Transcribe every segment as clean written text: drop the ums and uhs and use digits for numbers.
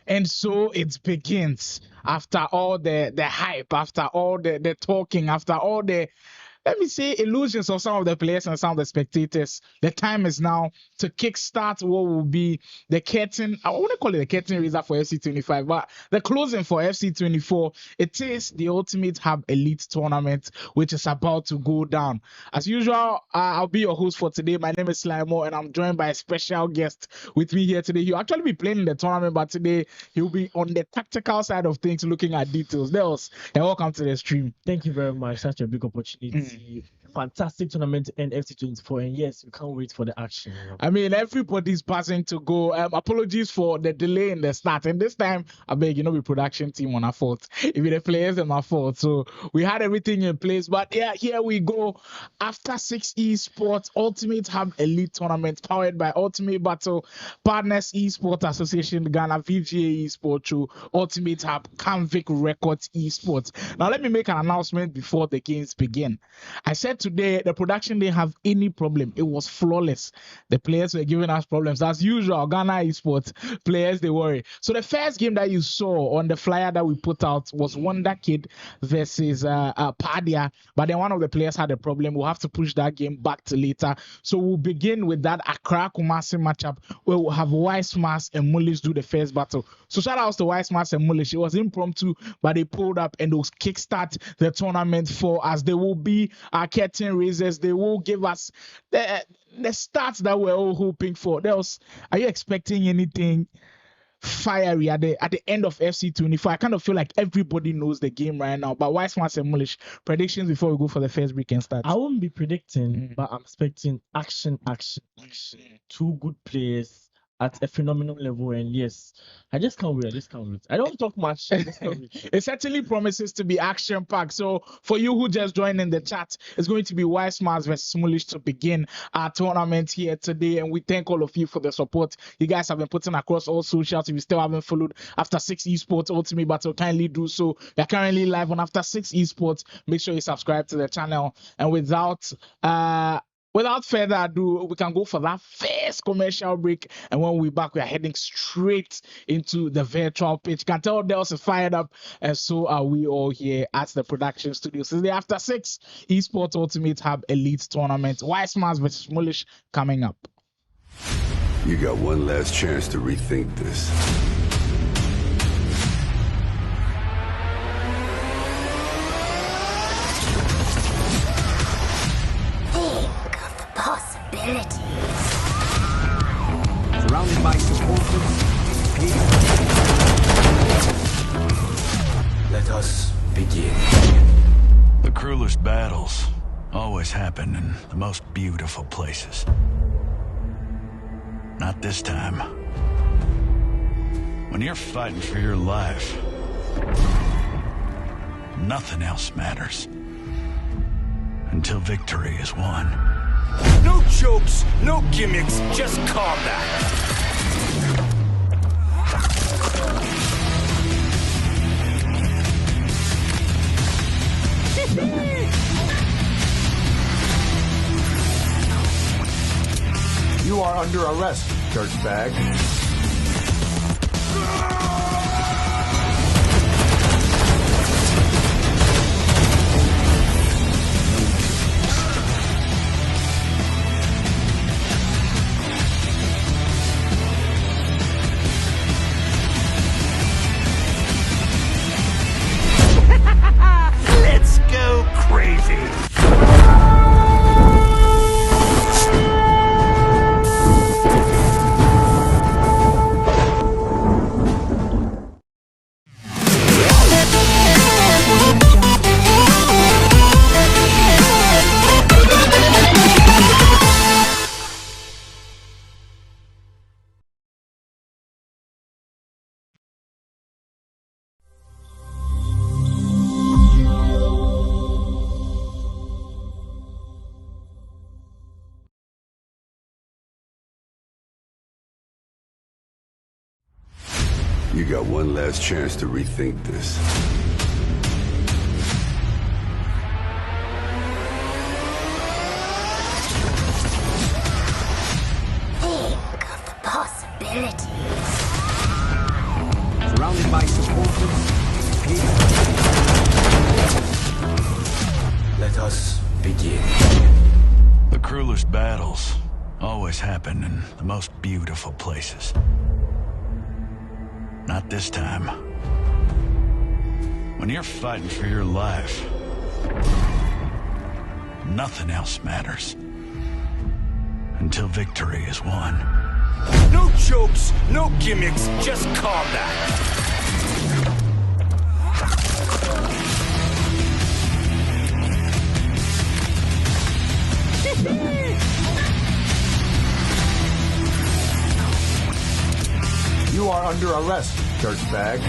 And so it begins after all the hype, after all the talking, after all the, let me say, illusions of some of the players and some of the spectators. The time is now to kickstart what will be the curtain. I want to call it the curtain raiser for FC25, but the closing for FC24. It is the Ultimate Hub Elite Tournament, which is about to go down. As usual, I'll be your host for today. My name is Slimo, and I'm joined by a special guest with me here today. He'll actually be playing in the tournament, but today he'll be on the tactical side of things, looking at details. Dels, and welcome to the stream. Thank you very much. Such a big opportunity. Fantastic tournament and FC24. And yes, we can't wait for the action. I mean, everybody's passing to go. Apologies for the delay in the start. And this time, I beg, the production team on our fault. If the players are my fault. So we had everything in place. But yeah, here we go. After 6 Esports Ultimate Hub Elite Tournament powered by Ultimate Battle, Partners Esports Association, Ghana, VGA Esports, through Ultimate Hub, Canvic Records Esports. Now, let me make an announcement before the games begin. I said today the production didn't have any problem. It was flawless. The players were giving us problems. As usual, Ghana Esports players, they worry. So the first game that you saw on the flyer that we put out was Wondha Kid versus Pardia. But then one of the players had a problem. We'll have to push that game back to later. So we'll begin with that Accra Kumasi matchup where we'll have Wisemas and Mullish do the first battle. So shout out to Wisemas and Mullish. It was impromptu, but they pulled up and they'll kickstart the tournament for us. There will be our curtain raisers. They will give us the stats that we're all hoping for. Are you expecting anything fiery at the end of FC24? I kind of feel like everybody knows the game right now. But Wiseman and Mullish, predictions before we go for the first weekend start. I won't be predicting, but I'm expecting action. Two good players at a phenomenal level, and yes, I just can't wait. I don't talk much. It certainly promises to be action-packed. So for you who just joined in the chat, it's going to be Wiseman versus Mullish to begin our tournament here today, and we thank all of you for the support you guys have been putting across all socials. If you still haven't followed After 6 Esports Ultimate Battle, kindly do so. We're currently live on After 6 Esports. Make sure you subscribe to the channel, and without further ado, we can go for that first commercial break. And when we're back, we are heading straight into the virtual pitch. You can tell Dels is fired up, and so are we all here at the production studio. So the After 6 Esports Ultimate Hub Elite Tournament, Wiseman versus Mullish coming up. You got one last chance to rethink this. Possibilities. Surrounded by supporters, let us begin. The cruelest battles always happen in the most beautiful places. Not this time. When you're fighting for your life, nothing else matters. Until victory is won. No jokes, no gimmicks, just combat. You are under arrest, dirtbag. Let's go crazy. You got one last chance to rethink this. Think of the us begin. The cruelest battles always happen in the most beautiful places. Not this time. When you're fighting for your life, nothing else matters. Until victory is won. No jokes, no gimmicks, just combat. You are under arrest, dirtbag.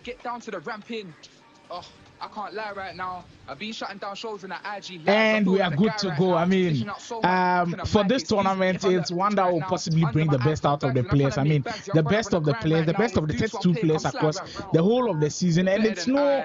Get down to the ramping. Oh, I can't lie right now. I've been shutting down shows in the IG. And we are good to go. I mean, for this tournament, it's one that will possibly bring the best out of the players. I mean, the best of the players, the best of the 32 players across the whole of the season. And it's no...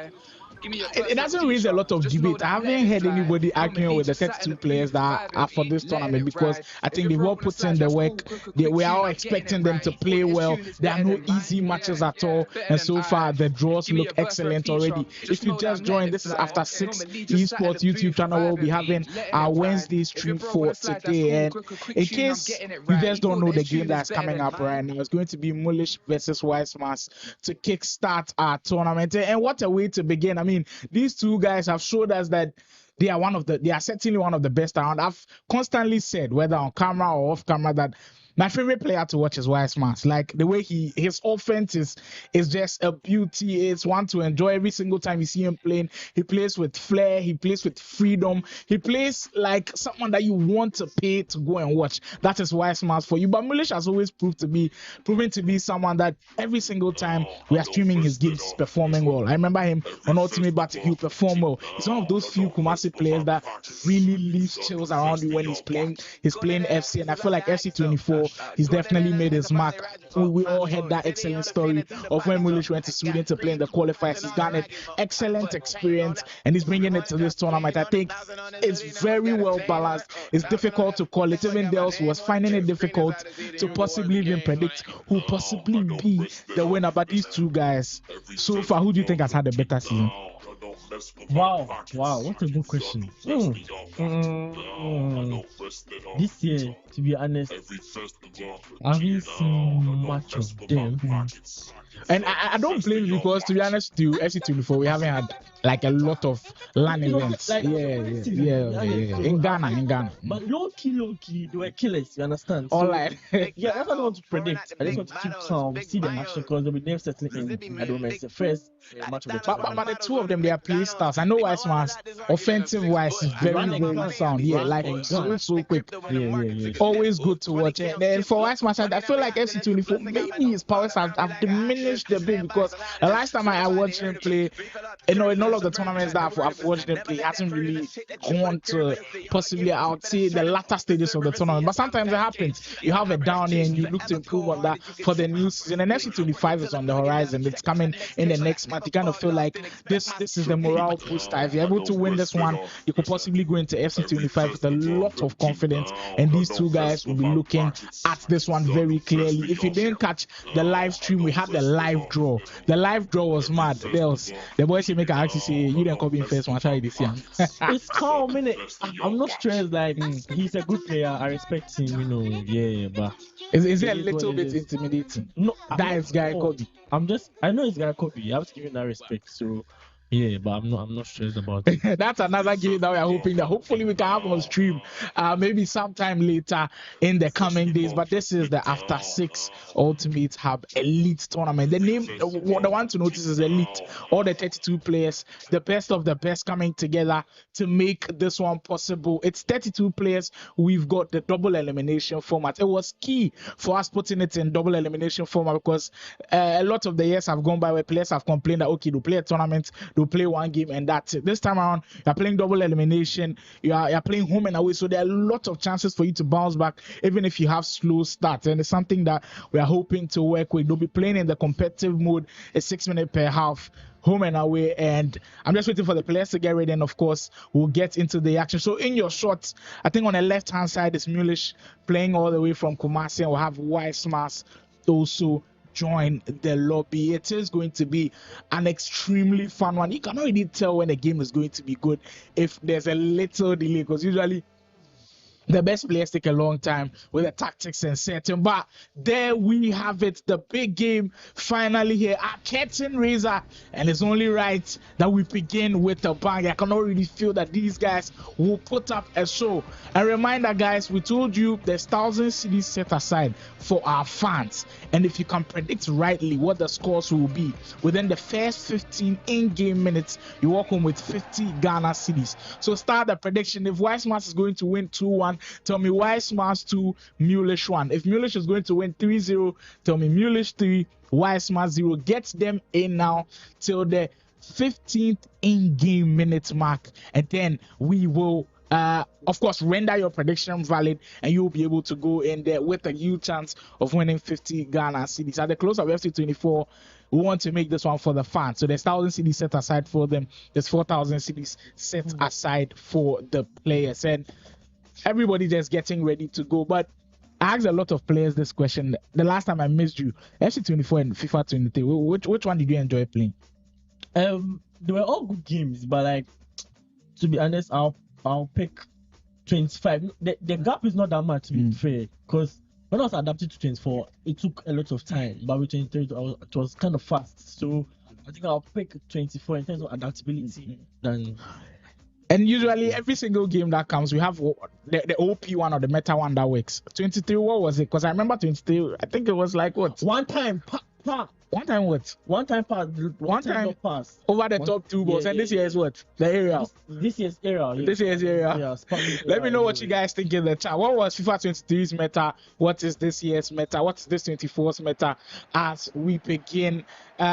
It doesn't raise a lot of debate. I haven't heard anybody arguing with the 32 players that are for this tournament because I think they've all put in the work. We are all expecting them to play well. There are no easy matches at all. And so far, the draws look excellent already. If you just joined, this is after 6 esports YouTube channel. We'll be having our Wednesday stream for today. And in case you just don't know the game that's coming up right now, it's going to be Mullish versus Wisemas to kickstart our tournament. And what a way to begin. I mean, these two guys have showed us that they are certainly one of the best around. I've constantly said, whether on camera or off camera, that my favorite player to watch is Wiseman. Like the way his offense is just a beauty. It's one to enjoy every single time you see him playing. He plays with flair. He plays with freedom. He plays like someone that you want to pay to go and watch. That is Wiseman for you. But Mullish has always proven to be someone that every single time we are streaming his games, he's performing well. I remember him on Ultimate Battle. He performed well. He's one of those few Kumasi players that really leaves chills around you when he's playing. He's playing FC, and I feel like FC24. He's definitely made his mark. We all heard that excellent story of when Mullish went to Sweden to play in the qualifiers. He's done it, excellent experience, and he's bringing it to this tournament. I think it's very well balanced. It's difficult to call it. Even Dels was finding it difficult to possibly even predict who possibly be the winner. But these two guys, so far, who do you think has had a better season? Wow, what a good question. This year, to be honest, I haven't seen much of them. And I don't blame you because, to be honest, to FC24, we haven't had like a lot of LAN events. Like, Yeah. In Ghana. But low key, they were killers, you understand? All right. Yeah, that's what I want to predict. I just want to keep calm, see the action, because they'll be never setting in, I don't know, it's the first match of the tournament. But the two of them, they are play stars. I know Wiseman's offensive-wise is very sound. Yeah, like so quick. Yeah. Always good to watch. And then for Wiseman, I feel like FC24, maybe his powers have diminished a bit because the last time I watched him play, in all of the tournaments that I've watched him play, he hasn't really gone to possibly, I would say, the latter stages of the tournament. But sometimes it happens. You have a down year and you look to improve on that for the new season. And FC25 is on the horizon. It's coming in the next month. You kind of feel like this is the morale booster. If you're able to win this one, you could possibly go into FC25 with a lot of confidence. And these two guys will be looking at this one very clearly. If you didn't catch the live stream, we had the live draw. The live draw was mad. The boys make an actually say, you didn't come in first one, try this year. It's calm, innit? I'm not stressed. Like, he's a good player. I respect him, but is it a little bit intimidating? No, that is guy Kobe. I know it's guy Kobe. You have to give him that respect. So yeah, but I'm not stressed about it. That's another game that we are hoping that hopefully we can have on stream maybe sometime later in the coming days. But this is the After 6 Ultimate Hub Elite Tournament. The name, the one to notice is Elite. All the 32 players, the best of the best coming together to make this one possible. It's 32 players. We've got the double elimination format. It was key for us putting it in double elimination format because a lot of the years have gone by where players have complained that, okay, they'll play a tournament, they'll play one game and that's it. This time around, you're playing double elimination, you're playing home and away, so there are a lot of chances for you to bounce back even if you have slow starts, and it's something that we are hoping to work with. They'll be playing in the competitive mode, a 6 minute per half. home and away. And I'm just waiting for the players to get ready, and of course we'll get into the action. So in your shots, I think on the left hand side is Mullish playing all the way from Kumasi, and we'll have Wisemas also join the lobby. It is going to be an extremely fun one. You can already tell when the game is going to be good if there's a little delay, because usually the best players take a long time with the tactics and setting. But there we have it, the big game finally here, our curtain raiser, and it's only right that we begin with a bang. I can already feel that these guys will put up a show. A reminder, guys, we told you there's 1,000 cities set aside for our fans, and if you can predict rightly what the scores will be within the first 15 in-game minutes, you walk home with 50 Ghana cities. So start the prediction. If Wisemas is going to win 2-1, tell me Wisemas 2, Mullish 1. If Mullish is going to win 3-0, tell me Mullish 3, Wisemas 0. Get them in now till the 15th in-game minute mark, and then we will of course render your prediction valid, and you'll be able to go in there with a huge chance of winning 50 Ghana cedis. At the close of FC24, we want to make this one for the fans. So there's 1,000 cedis set aside for them. There's 4,000 cedis set aside for the players, and everybody just getting ready to go. But I asked a lot of players this question. The last time I missed you, FC24 and FIFA 23, which one did you enjoy playing? They were all good games, but like, to be honest, I'll pick 25. The gap is not that much, to be fair, because when I was adapted to 24, it took a lot of time, but with 23 it was kind of fast. So I think I'll pick 24 in terms of adaptability. And usually every single game that comes, we have the OP one or the meta one that works. 23, what was it? Because I remember 23, I think it was like what? One time One time what? One time pass. One time pass. Over the top two balls. And this year is what? The area. This year's era. Yeah. This year's area. Yeah, Let me know what you guys think in the chat. What was FIFA 23's meta? What is this year's meta? What's this 24's meta? As we begin,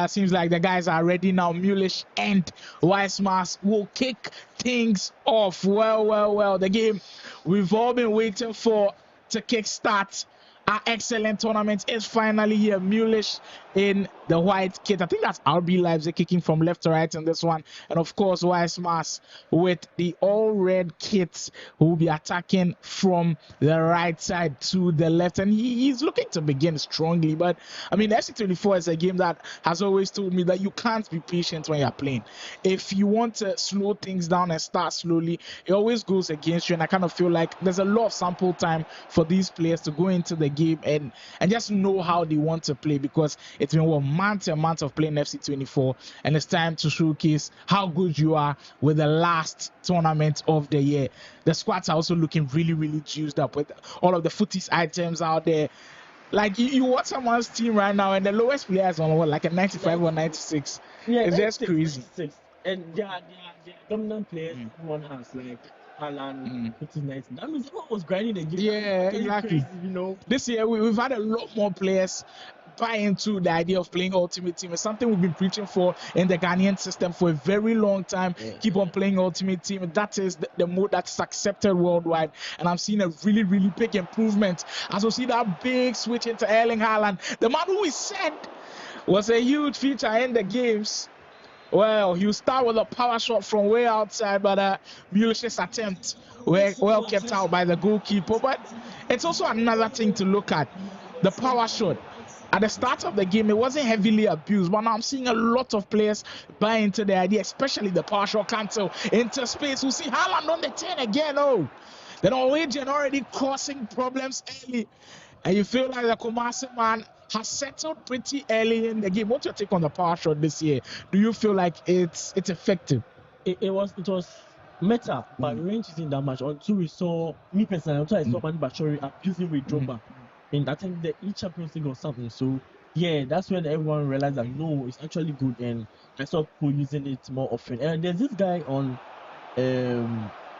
seems like the guys are ready now. Mullish and Wisemas will kick things off. Well. The game we've all been waiting for to kickstart our excellent tournament is finally here. Mullish in the white kit. I think that's RB Leipzig kicking from left to right in this one. And of course, Wisemas with the all red kits who will be attacking from the right side to the left. And he's looking to begin strongly. But I mean, FC24 is a game that has always told me that you can't be patient when you're playing. If you want to slow things down and start slowly, it always goes against you. And I kind of feel like there's a lot of sample time for these players to go into the game and just know how they want to play, because it's been months and months of playing FC24, and it's time to showcase how good you are with the last tournament of the year. The squads are also looking really juiced up with all of the footies items out there. Like you watch someone's team right now, and the lowest player is on what, like a 95 or 96. Yeah, it's just crazy. 96. And they are dominant players. Everyone has like Alan, which is nice. That means everyone was grinding the game. Yeah, exactly. Crazy, you know. This year we've had a lot more players buy into the idea of playing Ultimate Team. It's something we've been preaching for in the Ghanaian system for a very long time. Yeah. Keep on playing Ultimate Team. That is the mode that's accepted worldwide. And I'm seeing a really big improvement as we see that big switch into Erling Haaland. The man who we said was a huge feature in the games. Well, he'll start with a power shot from way outside, but Mullish's attempt well kept out by the goalkeeper. But it's also another thing to look at. The power shot. At the start of the game, it wasn't heavily abused, but now I'm seeing a lot of players buy into the idea, especially the partial cancel into space. We see Haaland on the 10 again. Oh, the Norwegian already causing problems early. And you feel like the Kumasi man has settled pretty early in the game. What's your take on the power shot this year? Do you feel like it's effective? It was meta, but range isn't that much. Until we saw, me personally, until I saw Manu Bachori abusing with Drogba. And I think the each Champions League or something. So yeah, that's when everyone realized that no, it's actually good, and I saw people using it more often. And there's this guy on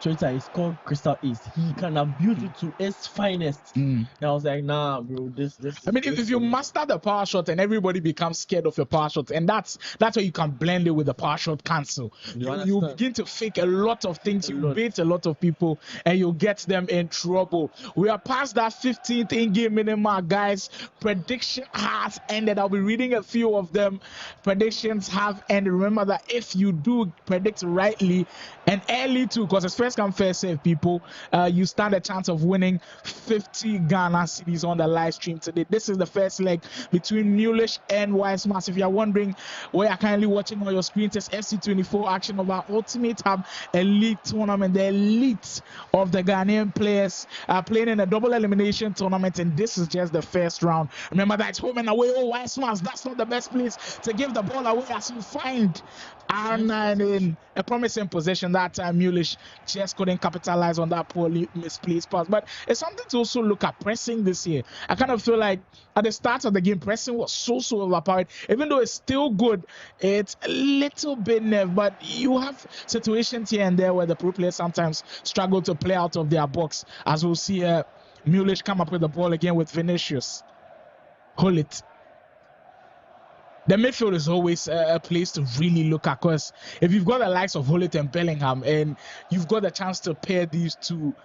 Twitter is called Crystal Ace. He can abuse it to its finest. And I was like, nah, bro, this. I mean, if you master the power shot and everybody becomes scared of your power shot, and that's where you can blend it with the power shot cancel. You begin to fake a lot of things, you bait a lot of people, and you get them in trouble. We are past that 15th in-game minimum, guys. Prediction has ended. I'll be reading a few of them. Predictions have ended. Remember that if you do predict rightly and early too, because it's first come first serve, people, you stand a chance of winning 50 Ghana cedis on the live stream today. This is the first leg between Mullish and Wisemas. If you're wondering where you're currently watching on your screen, it's FC24 action of our Ultimate Hub Elite Tournament. The elite of the Ghanaian players are playing in a double elimination tournament, and this is just the first round. Remember that it's home and away. Oh, Wisemas, that's not the best place to give the ball away, as you find R9 in a promising position. That time Mullish just couldn't capitalize on that poorly misplaced pass. But it's something to also look at pressing this year. I kind of feel like at the start of the game, pressing was so overpowered. Even though it's still good, it's a little bit nerve. But you have situations here and there where the pro players sometimes struggle to play out of their box. As we'll see Mullish come up with the ball again with Vinicius. Hold it. The midfield is always a place to really look at, because if you've got the likes of Hullet and Bellingham and you've got the chance to pair these two,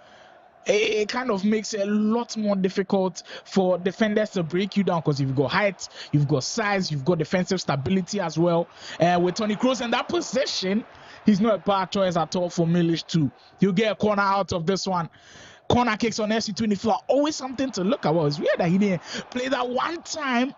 it kind of makes it a lot more difficult for defenders to break you down, because you've got height, you've got size, you've got defensive stability as well. With Toni Kroos in that position, he's not a bad choice at all for Mullish too. He'll get a corner out of this one. Corner kicks on FC24, always something to look at. Well, it's weird that he didn't play that one time.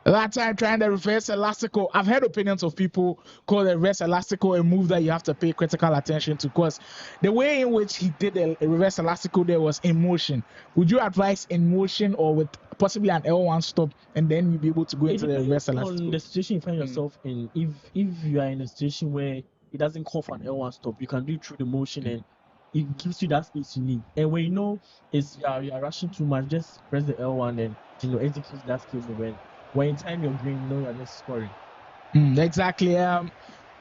That time trying the reverse elastico. I've heard opinions of people call the reverse elastico a move that you have to pay critical attention to, because the way in which he did a reverse elastico there was in motion. Would you advise in motion or with possibly an L1 stop, and then you'll be able to go into the reverse elastico? On the situation you find yourself in, if you are in a situation where it doesn't call for an L1 stop, you can do it through the motion, and it gives you that space you need. And when you know you are rushing too much, just press the L1 and execute that skill movement. When in time you're green, you know you're just scoring. Exactly.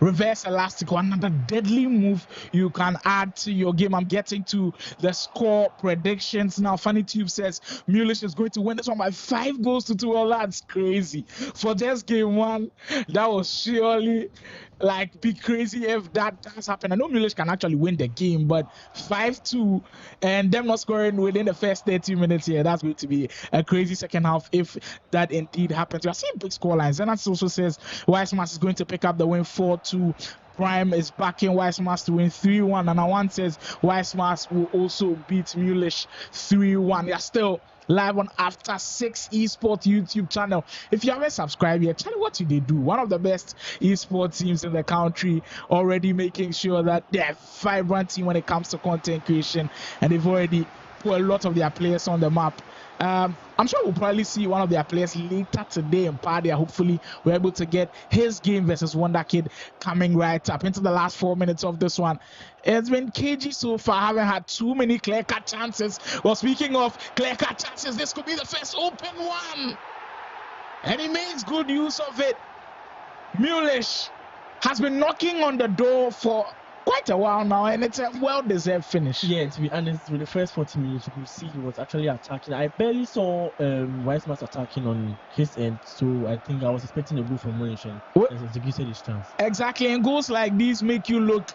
Reverse elastico, another deadly move you can add to your game. I'm getting to the score predictions now. Funny Tube says Mullish is going to win this one by 5-2. Well, that's crazy. For just game one, that was surely be crazy if that does happen. I know Mullish can actually win the game, but 5-2 and them not scoring within the first 30 minutes here, that's going to be a crazy second half if that indeed happens. We are seeing big score lines. And that also says Wisemas is going to pick up the win 4-2. Prime is backing Wisemas to win 3-1. And Awan says Wisemas will also beat Mullish 3-1. They are still live on After 6 Esports YouTube channel. If you haven't subscribed yet, tell me what they do. One of the best esports teams in the country, already making sure that they're a vibrant team when it comes to content creation, and they've already put a lot of their players on the map. I'm sure we'll probably see one of their players later today in Pardia. Hopefully we're able to get his game versus Wondha Kid coming right up into the last 4 minutes of this one. It's been cagey so far. I haven't had too many clear-cut chances. Well, speaking of clear-cut chances, this could be the first open one, and he makes good use of it. Mullish has been knocking on the door for quite a while now, and it's a well-deserved finish. Yeah, to be honest, with the first 40 minutes, you could see he was actually attacking. I barely saw Wisemas attacking on his end, so I think I was expecting a goal from Mullish, and executed his chance. Exactly, and goals like these make you look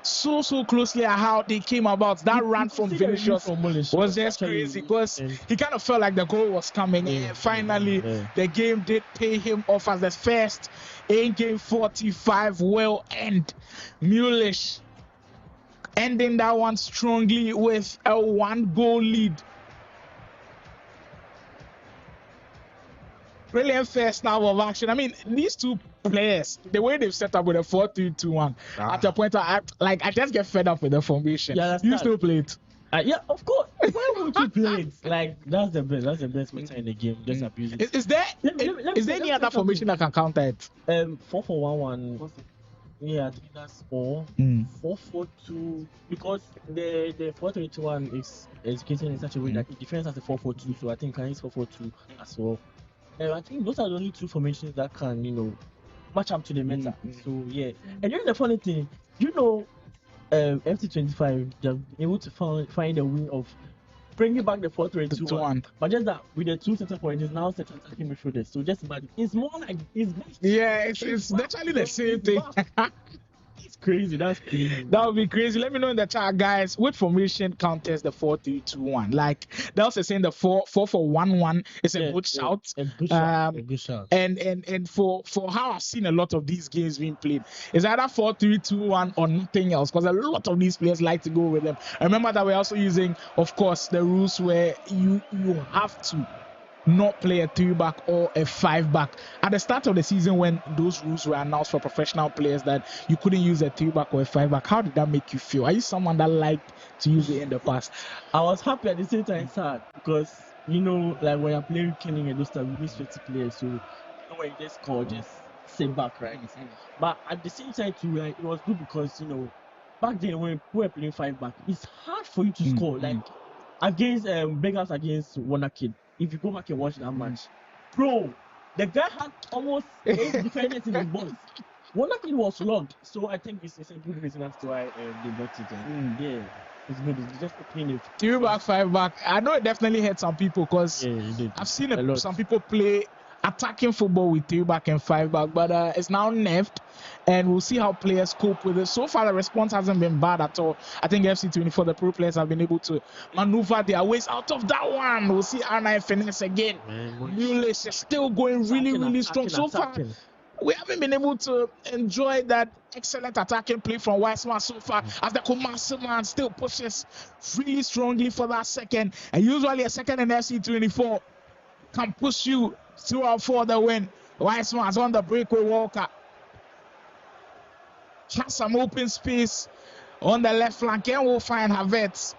so closely at how they came about. That run from Vinicius was just crazy, because he kind of felt like the goal was coming, and finally the game did pay him off as the first in-game 45 will end. Mullish ending that one strongly with a 1-goal lead. Brilliant first half of action. I mean, these two players, the way they've set up with a 4-3-2-1, at a point I just get fed up with the formation. Yeah, you still play it? Yeah, of course. Why would you play it? That's the best. That's the best meta in the game. Just abuse it. Is there any other formation that can counter it? 4-4-1-1. Yeah, I think that's 4-4-2, because the 4-3-2-1 is executed in such a way that it defends as a 4-4-2. So I think can use 4-4-2 as well. I think those are the only two formations that can, match up to the meta. So yeah, and then the funny thing, FC25 they're able to find a way of bringing back the 4-3-2-1. But just that with the two center points, it's now set attacking midfielders. So just imagine, it's more like it's it's literally the same thing. It's crazy. That's crazy. That would be crazy. Let me know in the chat, guys. What formation counters the 4-3-2-1? Like they also saying the 4-4-1-1 is a good shout. A good shout. A good shout. And for how I've seen a lot of these games being played, is either 4-3-2-1 or nothing else. Because a lot of these players like to go with them. I remember that we're also using, of course, the rules where you have to not play a 3-back or a 5-back. At the start of the season, when those rules were announced for professional players that you couldn't use a 3-back or a 5-back, how did that make you feel? Are you someone that liked to use it in the past? I was happy at the same time sad because like when you're playing Kenning and those stuff, we miss 50 players, so when you just score, just sit back, right? But at the same time too, like it was good because back then when we were playing 5-back, it's hard for you to score. Like against big house against Wondha Kid. If you go back and watch that match, bro, the guy had almost 8 defenders in his box. Wondha Kid was logged, so I think it's a good reason as to why they brought it in. Yeah, it's good. It's just opening it. 3-back, 5-back. I know it definitely hurt some people because I've seen some people play attacking football with 3-back and 5-back, but it's now nerfed, and we'll see how players cope with it. So far, the response hasn't been bad at all. I think FC24, the pro players have been able to maneuver their ways out of that one. We'll see R9 finesse again. Mullish is still going really strong. So far, we haven't been able to enjoy that excellent attacking play from Wiseman so far, as the Kumasi man still pushes really strongly for that second. And usually a second in FC24 can push you throughout for the win. Wiseman's on the break with Walker. Has some open space on the left flank, and we'll find Havertz.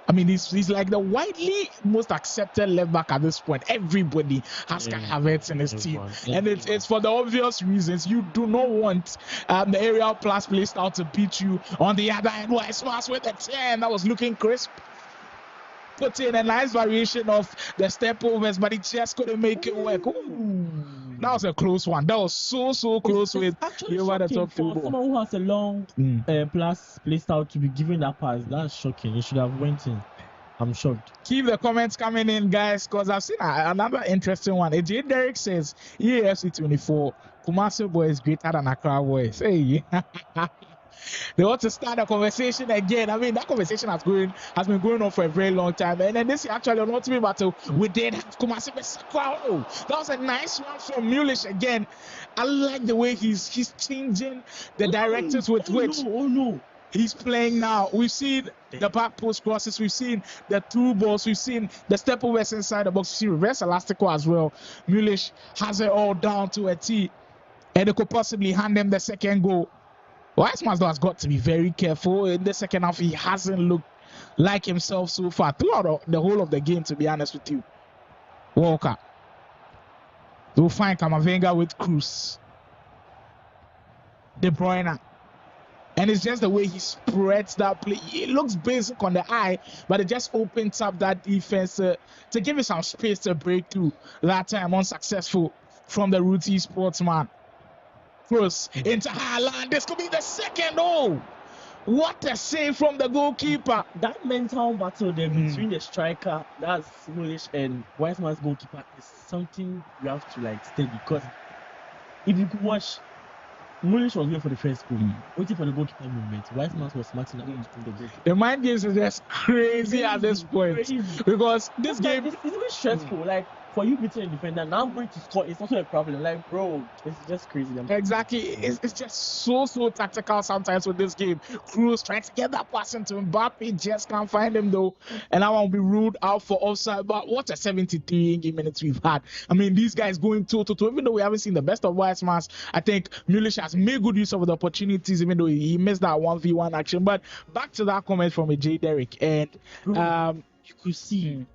I mean, he's like the widely most accepted left back at this point. Everybody has Kai Havertz in his team, and it's for the obvious reasons. You do not want the aerial plus play style to beat you. On the other end, Wiseman with the 10 that was looking crisp. Put in a nice variation of the step overs, but he just couldn't make it work. Ooh, that was a close one. That was so close with over the top for someone who has a long plus play style to be given that pass. That's shocking. It should have went in. I'm shocked. Keep the comments coming in, guys, because I've seen another interesting one. AJ Derek says, EAFC24, Kumasi boys greater than Accra boys. Hey. They want to start a conversation again. I mean, that conversation has been going on for a very long time. And then this actually on Ultimate Battle, we did have Kumasi Besakwa. That was a nice one from Mullish again. I like the way he's changing the directives with which he's playing now. We've seen the back post crosses, we've seen the through balls, we've seen the step overs inside the box, we've seen reverse elastico as well. Mullish has it all down to a T, and they could possibly hand him the second goal. Wiseman has got to be very careful. In the second half, he hasn't looked like himself so far throughout the whole of the game, to be honest with you. Walker. We'll find Kamavinga with Cruz. De Bruyne. And it's just the way he spreads that play. It looks basic on the eye, but it just opens up that defense to give it some space to break through. That time unsuccessful from the Ruti sportsman. Cross into Haaland. This could be the second. Oh, what a save from the goalkeeper. That mental battle there between the striker, that's Mullish, and Wiseman's goalkeeper is something you have to study, because if you could watch, Mullish was going for the first goal, waiting for the goalkeeper movement. Wiseman was smarting out the goal. The mind games is just crazy at this point, because this game is really stressful. For you beating a defender, now going to score is also a problem. Bro, it's just crazy. Exactly. It's just so tactical sometimes with this game. Cruz trying to get that pass into Mbappe, just can't find him though. And I won't be ruled out for offside. But what a 73 in-game minutes we've had. I mean, these guys going toe-to-toe. Even though we haven't seen the best of Wiseman, I think Mullish has made good use of the opportunities, even though he missed that 1v1 action. But back to that comment from J. Derek. And you could see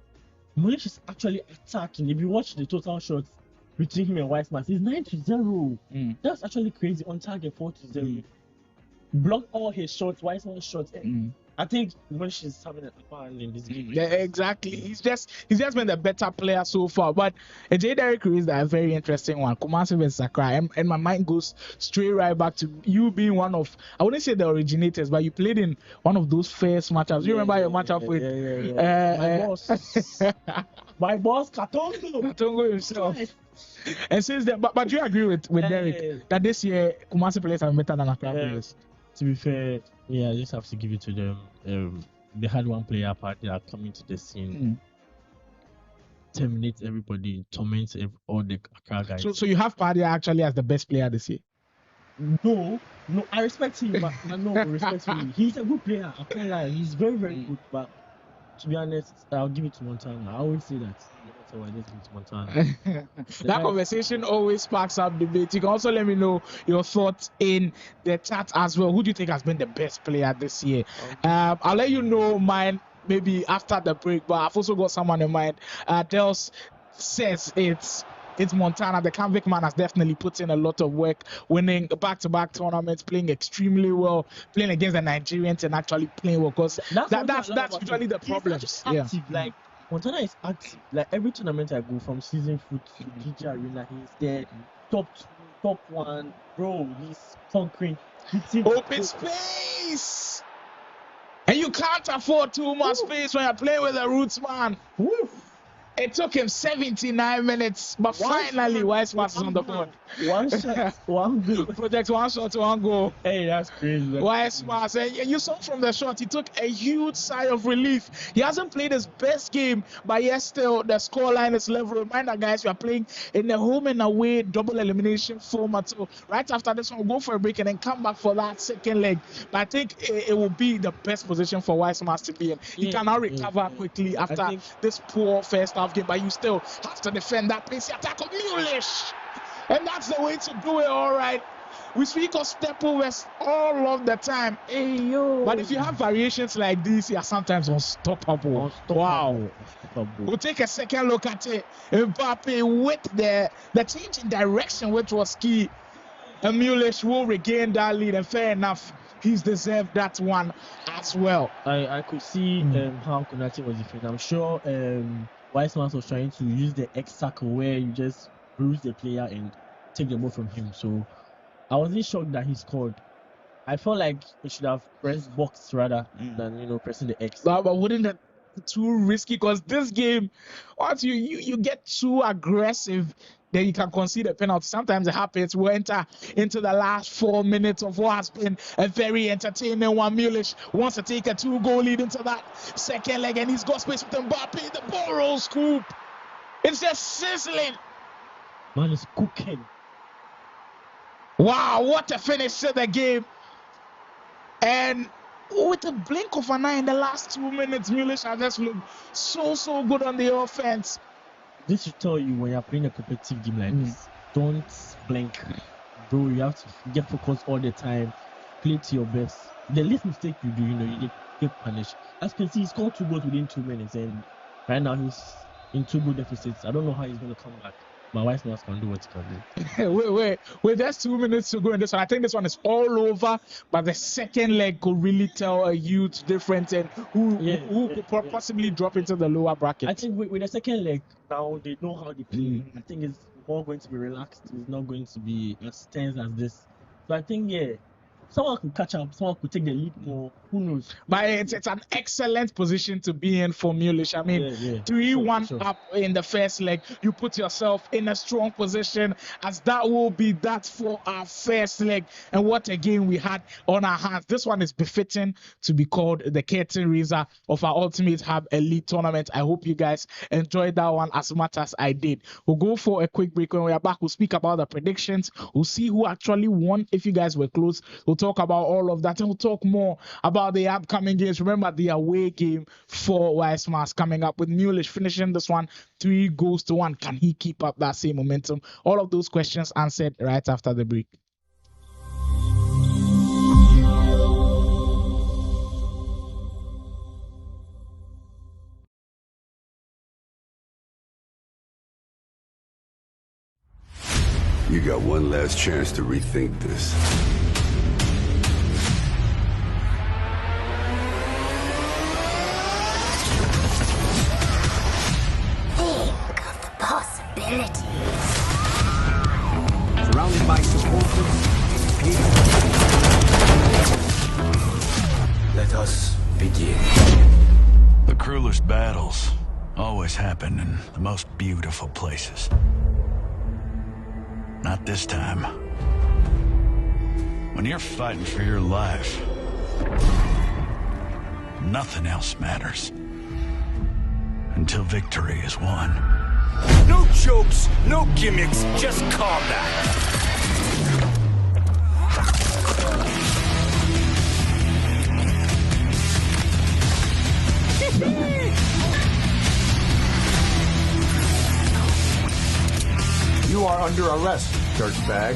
Mullish is actually attacking. If you watch the total shots between him and Wiseman, it's 9-0. That's actually crazy. On target 4-0. Block all his shots, Wiseman's shots. I think Mullish is having an upper hand in this game. Yeah, exactly. He's just been the better player so far. But J. Derek is a very interesting one. Kumasi vs Accra, and my mind goes straight right back to you being one of, I wouldn't say the originators, but you played in one of those first matchups. You remember your matchup with my boss Katongo himself. And since then, but you agree with Derek that this year Kumasi players are better than Accra players? To be fair, I just have to give it to them. They had one player Pardia coming to the scene, terminate everybody, torment all the Accra guys. So you have Pardia actually as the best player this year? No, I respect him, but no, respectfully, he's a good player. I can't lie, he's very, very good. But to be honest, I'll give it to Montana. I always say that. So I just give it to Montana. That conversation always sparks up debate. You can also let me know your thoughts in the chat as well. Who do you think has been the best player this year? I'll let you know mine maybe after the break, but I've also got someone in mind. Dels says it's Montana. The convict man has definitely put in a lot of work, winning back-to-back tournaments, playing extremely well, playing against the Nigerians and actually playing well. Because that's usually the problem. Active, like Montana is active. Like every tournament I go, from season foot to PG Arena, he's there. Top 2, top 1, bro. He's conquering. Open space, and you can't afford too much space when you're playing with a roots man. Woo. It took him 79 minutes, but finally, Wise Mars is on the board. One shot, one goal. Project 1 shot, 1 goal. Hey, that's crazy. Wise Mars, and you saw from the shot, he took a huge sigh of relief. He hasn't played his best game, but yet still the scoreline is level. Reminder, guys, we are playing in the home and away double elimination format. So right after this one, we'll go for a break and then come back for that second leg. But I think it will be the best position for Wise Mars to be in. He can now recover quickly after this poor first half game, but you still have to defend that pacey attack of Mullish, and that's the way to do it. All right, we speak of stepovers all of the time, but if you have variations like this, you are sometimes unstoppable. Wow. We'll take a second look at it. Mbappe with the change in direction, which was key, and Mullish will regain that lead, and fair enough, he's deserved that one as well. I could see how Konate was defending. I'm sure Weissman was trying to use the X circle where you just bruise the player and take the ball from him. So I wasn't shocked that he scored. I felt like he should have pressed box rather than pressing the X. But wouldn't that be too risky? Because this game, once you get too aggressive, then you can concede a penalty. Sometimes it happens. We'll enter into the last 4 minutes of what has been a very entertaining one. Mullish wants to take a 2-goal lead into that second leg, and he's got space with Mbappe. The ball rolls scoop. It's just sizzling. Man is cooking. Wow, what a finish to the game. And with a blink of an eye in the last 2 minutes, Mullish has just looked so good on the offense. This should tell you when you're playing a competitive game like this, don't blink. Bro, you have to get focused all the time. Play to your best. The least mistake you do, you get punished. As you can see, he scored 2 goals within 2 minutes, and right now he's in 2 goal deficits. I don't know how he's going to come back. My wife's not going to do what he can do. Wait, there's 2 minutes to go in this one. I think this one is all over, but the second leg could really tell a huge difference and who could possibly drop into the lower bracket. I think with the second leg, now they know how they play. I think it's more going to be relaxed. It's not going to be as tense as this. So I think, someone could catch up, someone could take the lead more. Who knows? But it's an excellent position to be in for Mullish. I mean, 3-1 up in the first leg. You put yourself in a strong position, as that will be that for our first leg. And what a game we had on our hands. This one is befitting to be called the curtain raiser of our Ultimate Hub Elite Tournament. I hope you guys enjoyed that one as much as I did. We'll go for a quick break. When we are back, we'll speak about the predictions. We'll see who actually won. If you guys were close, we'll talk about all of that, and we'll talk more about the upcoming games. Remember the away game for Wise Mars coming up, with Mullish finishing this one 3-1. Can he keep up that same momentum? All of those questions answered right after the break. You got one last chance to rethink this. begin. The cruelest battles always happen in the most beautiful places. Not this time. When you're fighting for your life, nothing else matters. Until victory is won. No jokes, no gimmicks, just combat. You are under arrest, dirtbag.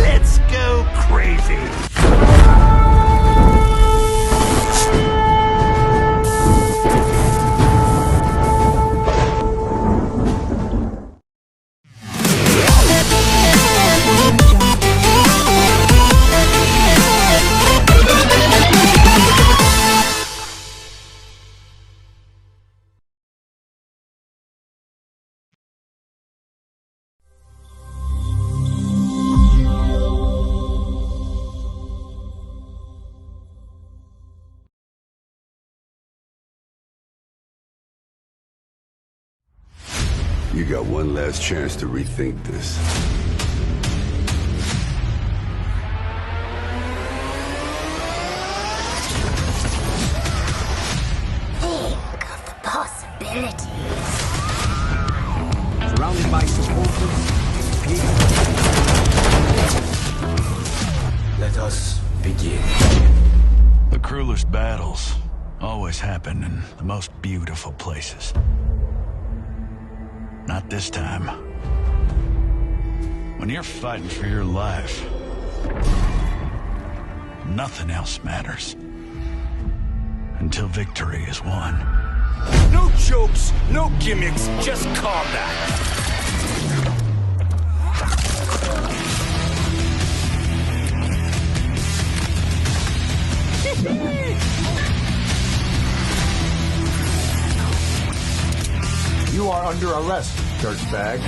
Let's go crazy. You got one last chance to rethink this. Think of the possibilities. Surrounded by supporters, let us begin. The cruelest battles always happen in the most beautiful places. Not this time. When you're fighting for your life, nothing else matters. Until victory is won. No jokes, no gimmicks, just combat. You are under arrest, dirtbag.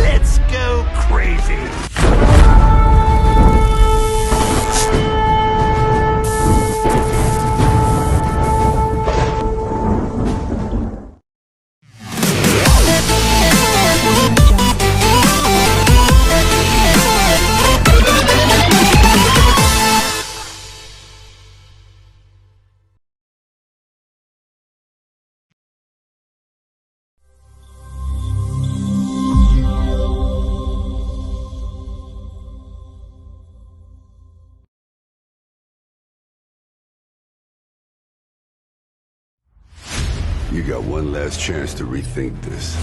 Let's go crazy. You got one last chance to rethink this.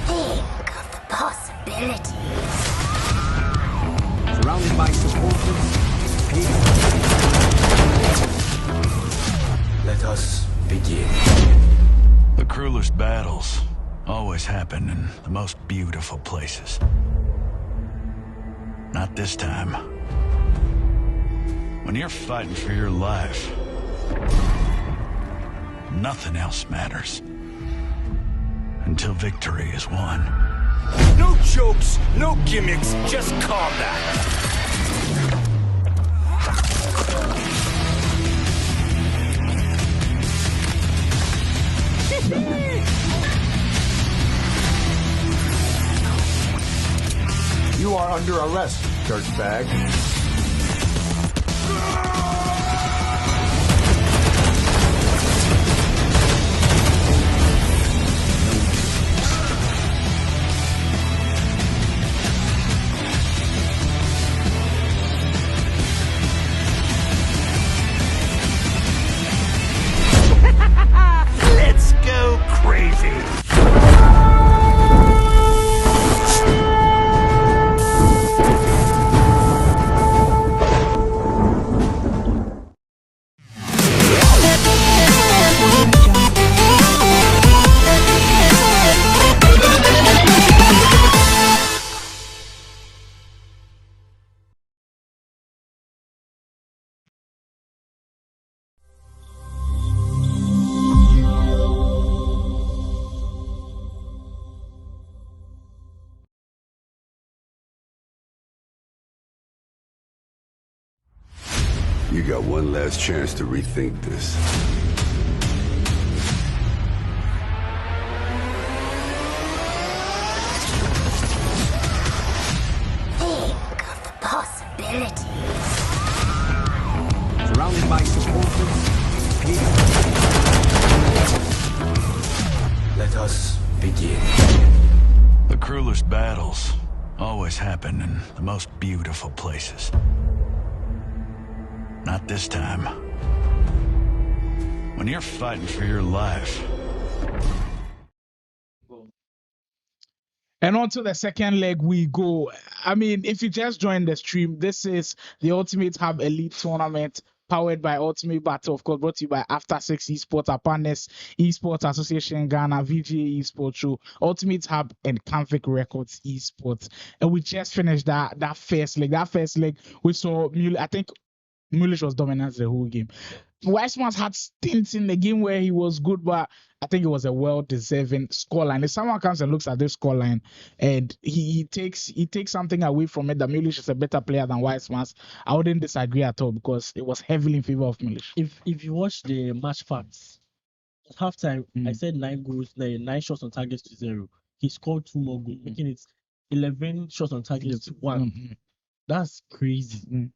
Think of the possibilities. Surrounded by supporters, let us begin. The cruelest battles always happen in the most beautiful places. Not this time. When you're fighting for your life, nothing else matters. Until victory is won. No jokes, no gimmicks, just combat. You are under arrest, dirtbag. You got one last chance to rethink this. Think of the possibilities. Surrounded by supporters, let us begin. The cruelest battles always happen in the most beautiful places. Not this time. When you're fighting for your life. And on to the second leg we go. I mean, if you just joined the stream, this is the Ultimate Hub Elite Tournament powered by Ultimate Battle, of course, brought to you by After Six Esports, our partners, Esports Association Ghana, VGA Esports Show, Ultimate Hub, and Canvic Records Esports. And we just finished that first leg. That first leg, we saw, I think Mullish was dominant the whole game. Weissman had stints in the game where he was good, but I think it was a well-deserving scoreline. If someone comes and looks at this scoreline and he takes something away from it, that Mullish is a better player than Weissman, I wouldn't disagree at all because it was heavily in favor of Mullish. If you watch the match facts, at halftime, I said 9 goals, 9 shots on target to 0. He scored 2 more goals, making it 11 shots on target to 1. That's crazy.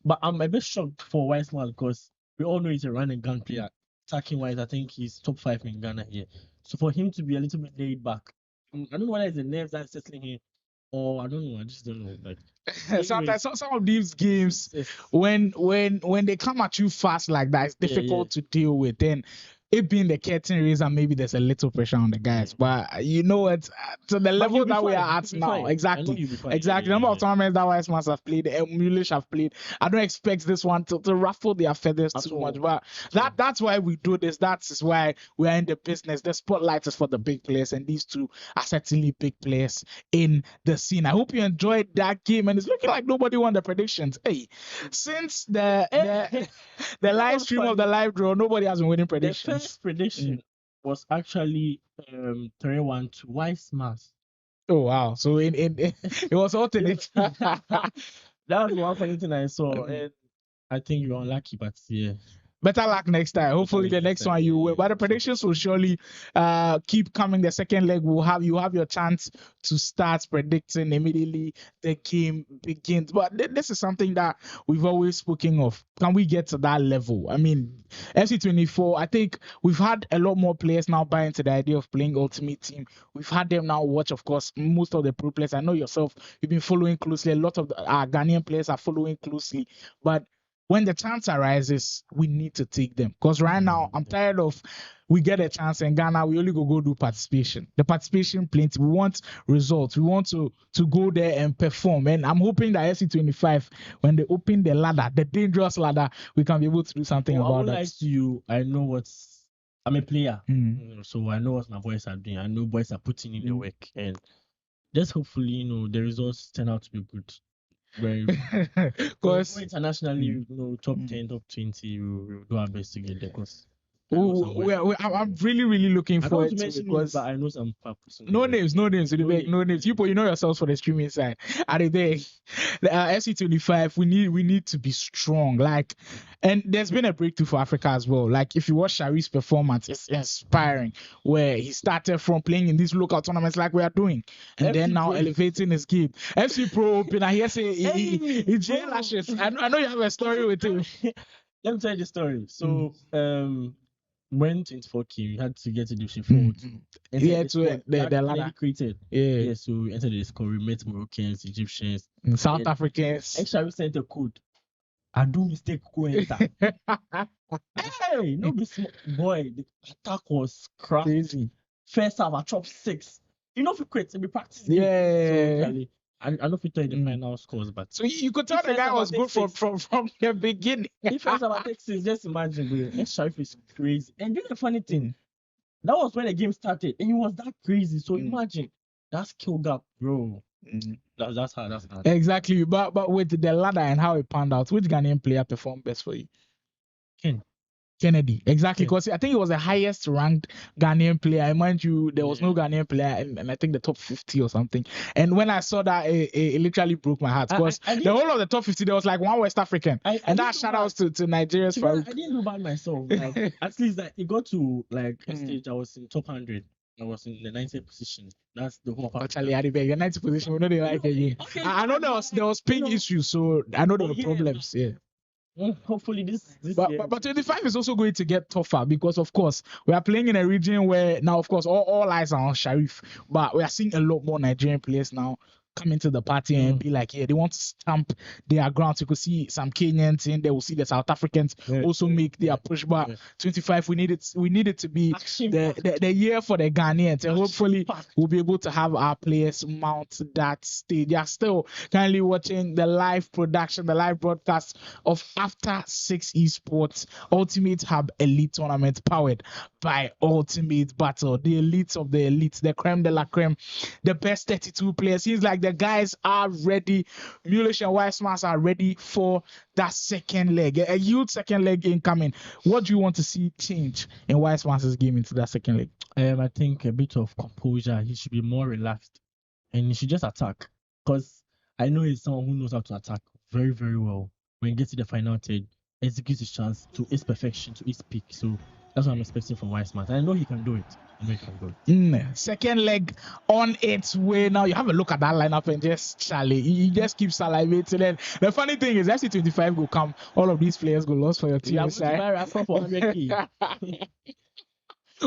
But I'm a bit shocked for Weissman because we all know he's a run and gun player. Attacking wise, I think he's top 5 in Ghana here. So for him to be a little bit laid back, I don't know whether it's the nerves that's settling him, or I don't know. I just don't know. Like sometimes some of these games, when they come at you fast like that, it's difficult to deal with. Then it being the curtain raiser, maybe there's a little pressure on the guys. But you know what? To the level that we are at now, exactly. The number of tournaments that Weissman have played, and Mullish have played, I don't expect this one to ruffle their feathers too much. But that's why we do this. That's why we are in the business. The spotlight is for the big players, and these two are certainly big players in the scene. I hope you enjoyed that game, and it's looking like nobody won the predictions. Hey, since the live stream of the live draw, nobody has been winning predictions. The first prediction was actually 3-1 to Weissman. Oh wow! So it was alternate. That was one funny thing I saw, and I think you were unlucky, but yeah. Better luck next time. Hopefully the next one you will. But the predictions will surely keep coming. The second leg will have your chance to start predicting immediately the game begins. But this is something that we've always spoken of. Can we get to that level? I mean, FC24, I think we've had a lot more players now buy into the idea of playing Ultimate Team. We've had them now watch, of course, most of the pro players. I know yourself, you've been following closely. A lot of our Ghanaian players are following closely. But when the chance arises, we need to take them. Because right now, I'm tired of we get a chance in Ghana, we only go do participation. The participation plenty. We want results. We want to go there and perform. And I'm hoping that FC25, when they open the ladder, the dangerous ladder, we can be able to do something about that. I to you, I know I'm a player. So I know what my boys are doing. I know boys are putting in the work. And just hopefully, the results turn out to be good. Because internationally, top 10, top 20, we'll do our best to get there. I'm really, really looking forward to it because I know some purpose. No names. No names. You know yourselves for the streaming side. Are they there? The FC25, we need to be strong. And there's been a breakthrough for Africa as well. Like if you watch Shari's performance, it's inspiring. Where he started from playing in these local tournaments like we are doing, and FC then now elevating his game. FC Pro Open, I hear say he jail lashes. I know you have a story with him. Let me tell you the story. So when 24 came, you had to get to Division 4. The ladder created. Yeah, so we entered the score. We met Moroccans, Egyptians, South Africans. Actually, we sent a code. I do mistake, go enter. Hey, no be small. Boy, the attack was crazy. First half, I dropped 6. If you quit, we practice. Yeah. So, I don't know if you tell the final scores, but so you could tell the guy was good from the beginning. If first about Texas, just imagine, bro. Next Sharif is crazy. And then the funny thing, that was when the game started, and it was that crazy. So imagine that skill gap, bro. That's hard. Exactly. But with the ladder and how it panned out, which Ghanaian player performed best for you? Ken. Kennedy, exactly, because I think he was the highest ranked Ghanaian player. I mind you, there was no Ghanaian player, and I think the top 50 or something. And when I saw that, it literally broke my heart because the whole of the top 50, there was like one West African, and that shout outs to Nigeria's. I didn't do bad myself. Like, at least that it got to like a stage. I was in top 100. I was in the 90th position. That's the whole of Africa. Actually, at the 90th position, we know they like again. Okay, I know there was ping issues, so I know there were problems. Yeah. Well, hopefully this but, year. But 25 is also going to get tougher because of course we are playing in a region where now of course all eyes are on Sharif, but we are seeing a lot more Nigerian players now come into the party and be like, yeah, they want to stamp their ground. You could see some Kenyans in there, will see the South Africans also make their push. But 25, we need it to be the year for the Ghanaians, and hopefully we'll be able to have our players mount that stage. They are still currently watching the live production, the live broadcast of After 6 Esports Ultimate Hub Elite Tournament powered by Ultimate Battle, the elites of the elites, the creme de la creme, the best 32 players. Seems like the guys are ready. Mullish and Weissmans are ready for that second leg, a huge second leg incoming. What do you want to see change in Weissmans' game into that second leg? I think a bit of composure. He should be more relaxed and he should just attack, because I know he's someone who knows how to attack very, very well. When he gets to the final third, executes his chance to his perfection, to his peak. So that's what I'm expecting from Weissmans. I know he can do it. Second leg on its way now. You have a look at that lineup and just Charlie, you just keep salivating. And the funny thing is, FC25 will come. All of these players go lost for your team.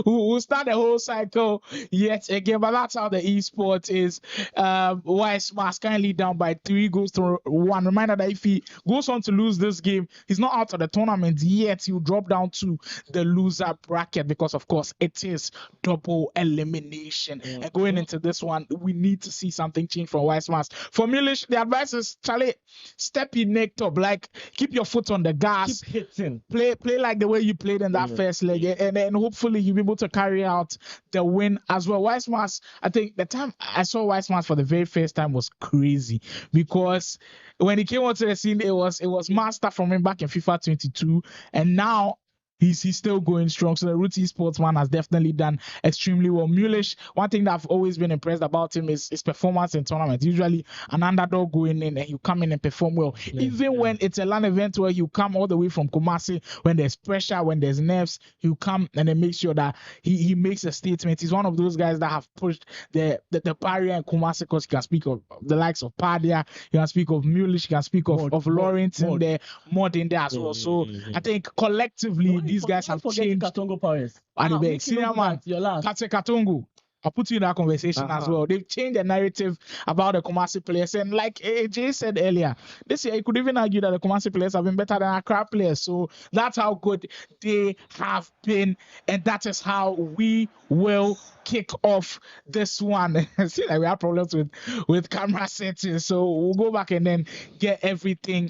We'll start the whole cycle yet again, but that's how the esports is. Weissmans currently down by 3-1. Reminder that if he goes on to lose this game, he's not out of the tournament yet. He'll drop down to the loser bracket because, of course, it is double elimination. And going into this one, we need to see something change from Weissmans. For Mullish, the advice is, Charlie, step your neck up, like keep your foot on the gas, keep hitting, play like the way you played in that first leg, and then hopefully you'll be able to carry out the win as well. Weissmans, I think the time I saw Weissmans for the very first time was crazy, because when he came onto the scene, it was master from him back in FIFA 22, and now he's still going strong. So the Root Esports man has definitely done extremely well. Mullish, one thing that I've always been impressed about him is his performance in tournaments. Usually an underdog going in and you come in and perform well. Even when it's a LAN event where you come all the way from Kumasi, when there's pressure, when there's nerves, he'll come and then make sure that he makes a statement. He's one of those guys that have pushed the Pardia and Kumasi, because you can speak of the likes of Pardia, you can speak of Mullish, you can speak of Lawrence in there, Mod in there as well. So I think collectively, these guys have changed. Katongo Paris. Senior man, Kate Katongo. I'll put you in that conversation as well. They've changed the narrative about the Kumasi players. And like AJ said earlier, this year you could even argue that the Kumasi players have been better than Accra players. So that's how good they have been. And that is how we will kick off this one. See, like we have problems with camera settings. So we'll go back and then get everything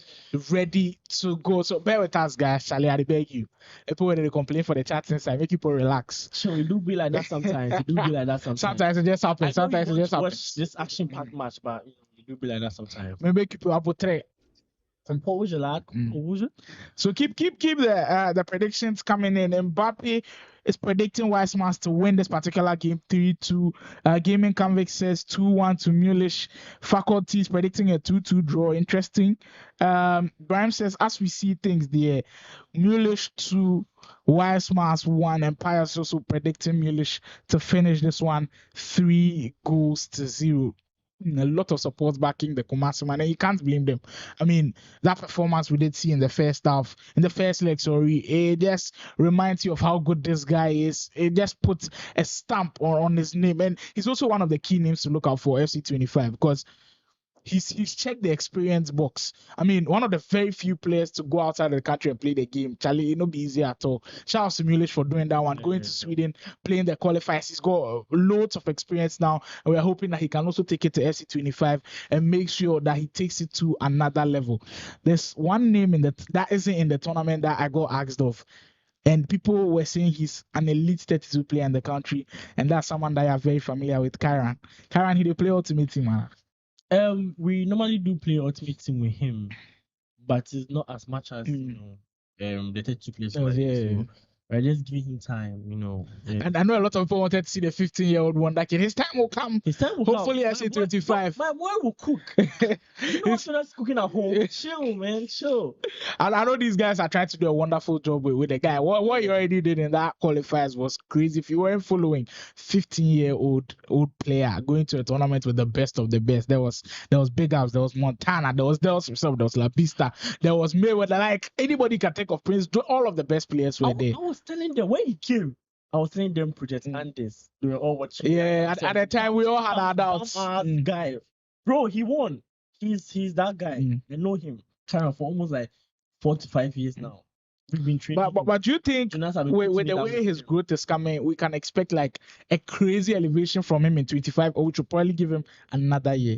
ready to go. So bear with us, guys. Charlie, I beg you. People when they complain for the chat inside, make people relax. Sure, it do be like that sometimes. Sometimes it just happens. Sometimes it just happens. Watch this action-packed match, but it do be like that sometimes. Maybe keep you up with three. Composure, lad. Composure. So keep the predictions coming in. Mbappe is predicting Weissmans to win this particular game 3-2. Gaming Convict says 2-1 to Mullish. Faculty is predicting a 2-2 draw. Interesting. Brian says, as we see things there, Mullish 2, Weissmans 1, and Pius also predicting Mullish to finish this one 3-0. A lot of support backing the Kumasi man, and you can't blame them. I mean, that performance we did see in the first leg, it just reminds you of how good this guy is. It just puts a stamp on his name, and he's also one of the key names to look out for FC25, because he's checked the experience box. I mean, one of the very few players to go outside of the country and play the game. Charlie, it not be easy at all. Shout out to Mullish for doing that one. Going to Sweden, playing the qualifiers. He's got loads of experience now, and we're hoping that he can also take it to FC25 and make sure that he takes it to another level. There's one name that isn't in the tournament that I got asked of, and people were saying he's an elite 32 player in the country, and that's someone that you're very familiar with, Kyran. Kyran, he did play Ultimate Team, man. We normally do play Ultimate Team with him, but it's not as much as the 32 place. Yeah. So we're just giving him time, you know. Yeah. And I know a lot of people wanted to see the 15-year-old Wondha Kid. His time will come. His time will Hopefully, come. I say 25. My boy will cook. You know what's cooking at home? Chill, man, chill. And I know these guys are trying to do a wonderful job with the guy. What you already did in that qualifiers was crazy. If you weren't following 15-year-old player going to a tournament with the best of the best, there was Big Ups, there was Montana, there was himself, there was Labista, there was Mayweather. Like anybody can take of Prince. All of the best players were there. I was telling them when he came, I was telling them Project Andes. They were all watching. Yeah, at the time we all had our doubts. Guy, bro, he won. He's that guy. I know him kind of for almost like 4 to 5 years now. We've been training. But do you think with the way his growth is coming, we can expect like a crazy elevation from him in 25, or we should probably give him another year?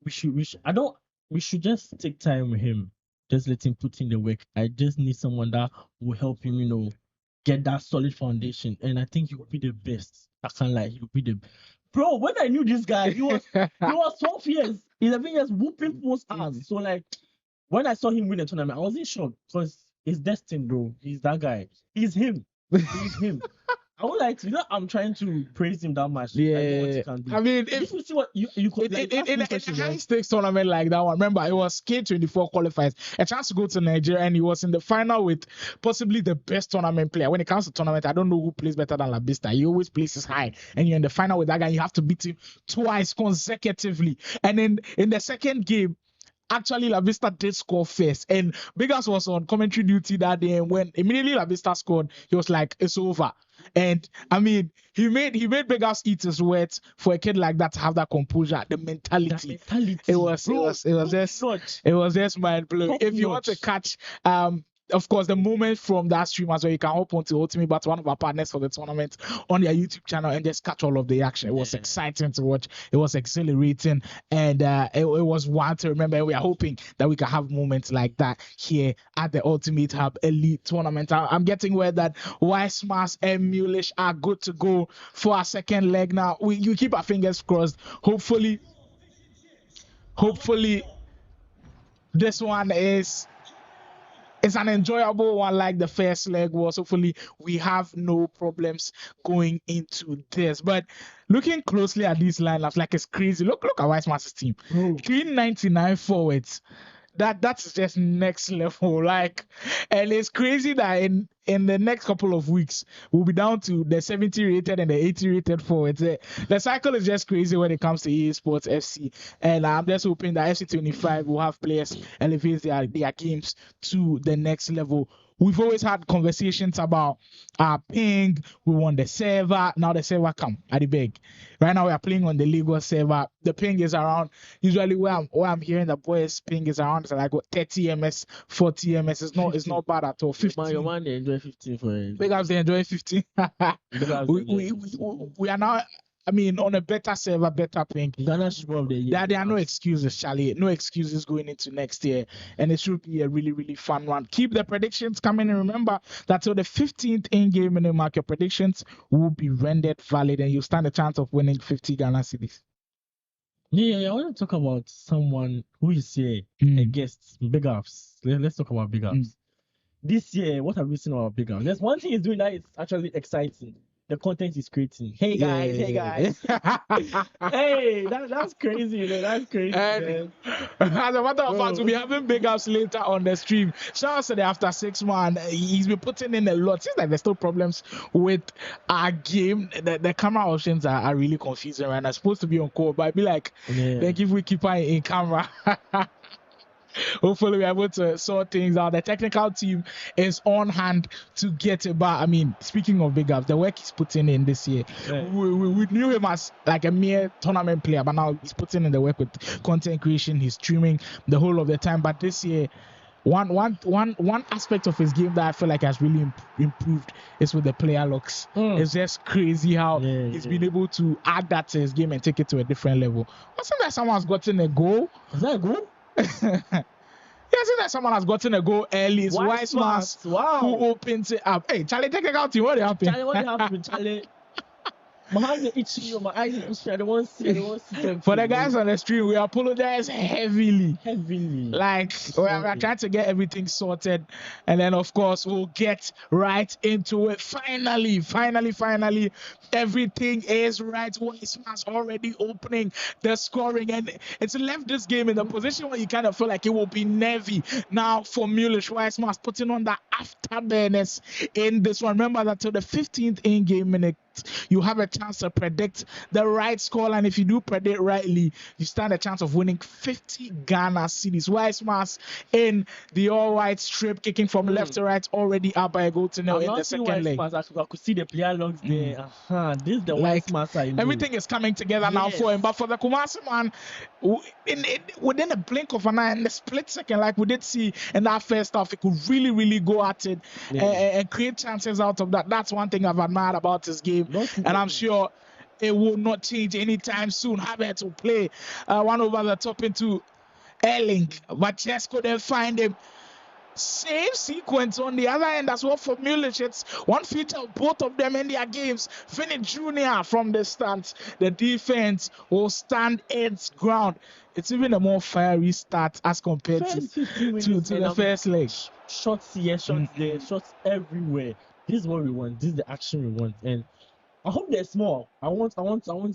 We should just take time with him. Just let him put in the work. I just need someone that will help him, you know, get that solid foundation. And I think he will be the best. I can't lie, he will be the bro. When I knew this guy, he was 12 years, 11 years whooping people's ass. So like when I saw him win the tournament, I was in shock because he's destined, bro. He's that guy. He's him. He's him. I would like to, you know, I'm trying to praise him that much. Yeah, I know what he can do. I mean, if you see what you could like, in a high stakes tournament like that one, remember it was K24 qualifiers, a chance to go to Nigeria, and he was in the final with possibly the best tournament player. When it comes to tournament, I don't know who plays better than Labista. He always places high, and you're in the final with that guy. You have to beat him twice consecutively, and then in the second game, actually Labista did score first, and Bigas was on commentary duty that day, and when immediately Labista scored, he was like, it's over. And I mean, he made Bigas eat his words for a kid like that to have that composure, the mentality. It was just mind blowing. If you want to catch of course, the moment from that stream as well, you can hop onto Ultimate Bat, one of our partners for the tournament, on their YouTube channel and just catch all of the action. It was exciting to watch. It was exhilarating, and it was one to remember. We are hoping that we can have moments like that here at the Ultimate Hub Elite Tournament. I'm getting word that Wisemas and Mullish are good to go for our second leg now. You keep our fingers crossed. Hopefully, this one is... It's an enjoyable one like the first leg was. Hopefully, we have no problems going into this. But looking closely at these lineups, like it's crazy. Look at Wiseman's team. 399 forwards. That's just next level. Like, and it's crazy that in the next couple of weeks we'll be down to the 70 rated and the 80 rated forwards. The cycle is just crazy when it comes to EA Sports FC, and I'm just hoping that FC25 will have players elevate their games to the next level. We've always had conversations about ping. We want the server. Now the server come at the big. Right now we are playing on the Lagos server. The ping is around. Usually where I'm hearing the boys ping is around. It's like 30 ms, 40 ms. It's not bad at all. 15. Your man they enjoy 15 for it. Big ups, they enjoy 15. we are now. I mean, on a better server, better ping. Ghana should of the year. There are no excuses, Charlie. No excuses going into next year. And it should be a really, really fun one. Keep the predictions coming. And remember that till the 15th in-game minimum mark, your predictions will be rendered valid. And you stand a chance of winning 50 Ghana cedis. Yeah, I want to talk about someone who is here, a guest, Big Ups. Let's talk about Big Ups. This year, what have we seen about Big Ups? There's one thing he's doing that is actually exciting. The content is creating. Hey guys. Hey, that's crazy, you know. That's crazy. And as a matter of fact, we'll be having Big Ups later on the stream. Shout out to the After 6 man. He's been putting in a lot. Seems like there's still problems with our game. The camera options are really confusing right now. It's supposed to be on call, but I'd be like, thank you if we keep her in camera. Hopefully we're able to sort things out. The technical team is on hand to get it back. I mean, speaking of Big Ups, the work he's putting in this year, we knew him as like a mere tournament player, but now he's putting in the work with content creation. He's streaming the whole of the time. But this year, one aspect of his game that I feel like has really improved is with the player locks. It's just crazy how he's been able to add that to his game and take it to a different level. Wasn't that someone's gotten a goal? Is that a goal? I see that someone has gotten a goal early. It's Wisemas who opens it up. Hey, Charlie, technical team, what happened? Charlie, what happened, Charlie? My hands are itching, my eyes are itching. I don't want to see. Them For the guys on the stream, we apologize heavily. Like we're trying to get everything sorted, and then of course we'll get right into it. Finally, everything is right. Weissman's already opening the scoring, and it's left this game in the position where you kind of feel like it will be nervy now for Mullish. Weissman's putting on the afterburners in this one. Remember that till the 15th in-game minute, you have a chance to predict the right score, and if you do predict rightly, you stand a chance of winning 50 Ghana cedis. Weissman's in the all-white strip, kicking from left to right, already up by a goal to nil in the second leg. I could see the player logs there. This is the Weissman's. Everything is coming together now for him, but for the Kumasi man, within a blink of an eye, in a split second, like we did see in that first half, he could really go at it and create chances out of that. That's one thing I've admired about this game, and I'm sure it will not change anytime soon. Havertz will play one over the top into Erling, but just couldn't find him. Same sequence on the other end as well for Mullish. It's one feature of both of them in their games. Finney Jr. from the start. The defense will stand its ground. It's even a more fiery start as compared to the first leg. Shots here, shots there, shots everywhere. This is what we want. This is the action we want. And I hope there's more. I want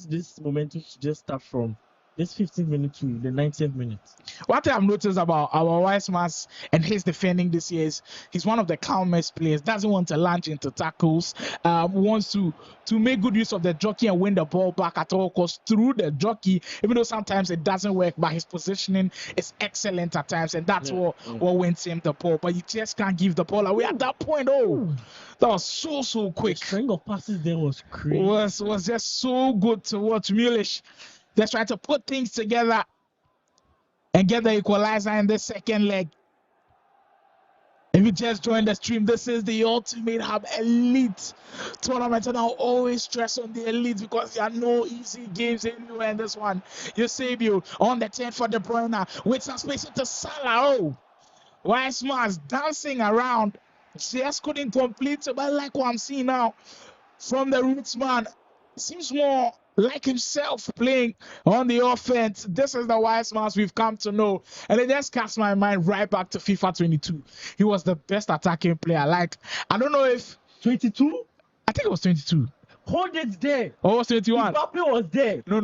this momentum to just start from this 15th minute to the 90th minute. What I've noticed about our Weissman's and his defending this year is he's one of the calmest players. Doesn't want to launch into tackles. Wants to make good use of the jockey and win the ball back at all costs through the jockey. Even though sometimes it doesn't work, but his positioning is excellent at times, and that's what wins him the ball. But you just can't give the ball away at that point. That was so quick. The string of passes there was crazy. Was just so good to watch. Mullish just trying to put things together and get the equalizer in the second leg. If you just joined the stream, this is the Ultimate Hub Elite tournament, and I'll always stress on the elite because there are no easy games anywhere in this one. Eusebio on the 10 for De Bruyne with some space to Salah. Weissman's dancing around, just couldn't complete it, but like what I'm seeing now from the roots man, seems more like himself playing on the offense. This is the Weissman's we've come to know. And it just cast my mind right back to FIFA 22. He was the best attacking player. Like, I don't know if 22? I think it was 22. Hold it there. Or was 21? Mbappe was there. No.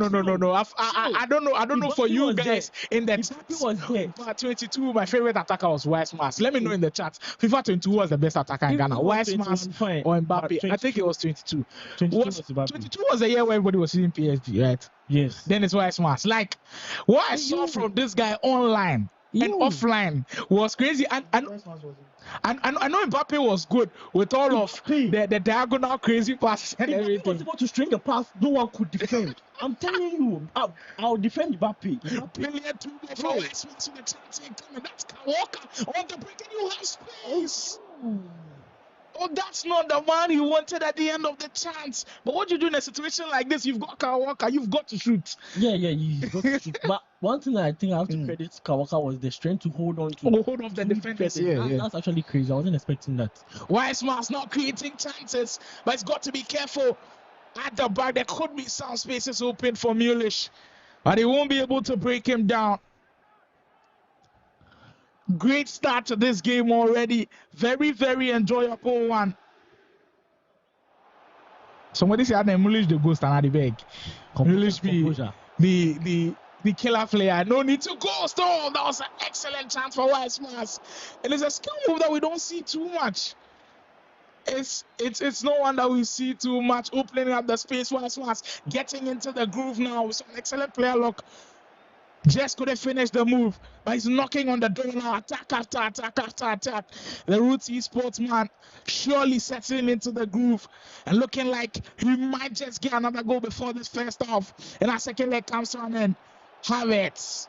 I don't know for you guys in the chat. Was there. But 22, my favorite attacker was Weissman's. Let me know in the chat. FIFA 22 was the best attacker in Ghana. Weissman's or Mbappe. I think it was 22. 22 was the year where everybody was using PSG, right? Yes. Then it's Weissman's. Like, what I saw from this guy online and offline was crazy. And I know Mbappe was good with all of the diagonal crazy passes and everything. He was able to string a pass no one could defend. I'm telling you, I'll defend Mbappe. Brilliant to go for Weissman to the team coming. That's Walker on the break, and you have space. Oh, that's not the man he wanted at the end of the chance. But what you do in a situation like this, you've got Kawaka, you've got to shoot. Yeah, you've got to shoot. But one thing I think I have to credit Kawaka was the strength to hold on to. Hold off the defenders. Yeah. That's actually crazy. I wasn't expecting that. Weissman's not creating chances, but he's got to be careful. At the back, there could be some spaces open for Mullish, but he won't be able to break him down. Great start to this game already. Very enjoyable one. Somebody said that Mullish the ghost and at the bag. Mullish be the killer player. No need to go. That was an excellent chance for Weissman's. And it's a skill move that we don't see too much. It's no one that we see too much opening up the space. Weissman's getting into the groove now with some excellent player lock. Just couldn't finish the move, but he's knocking on the door now. Attack. The Roots Esports man surely settling into the groove and looking like he might just get another goal before this first half. And our second leg comes to an end. Havertz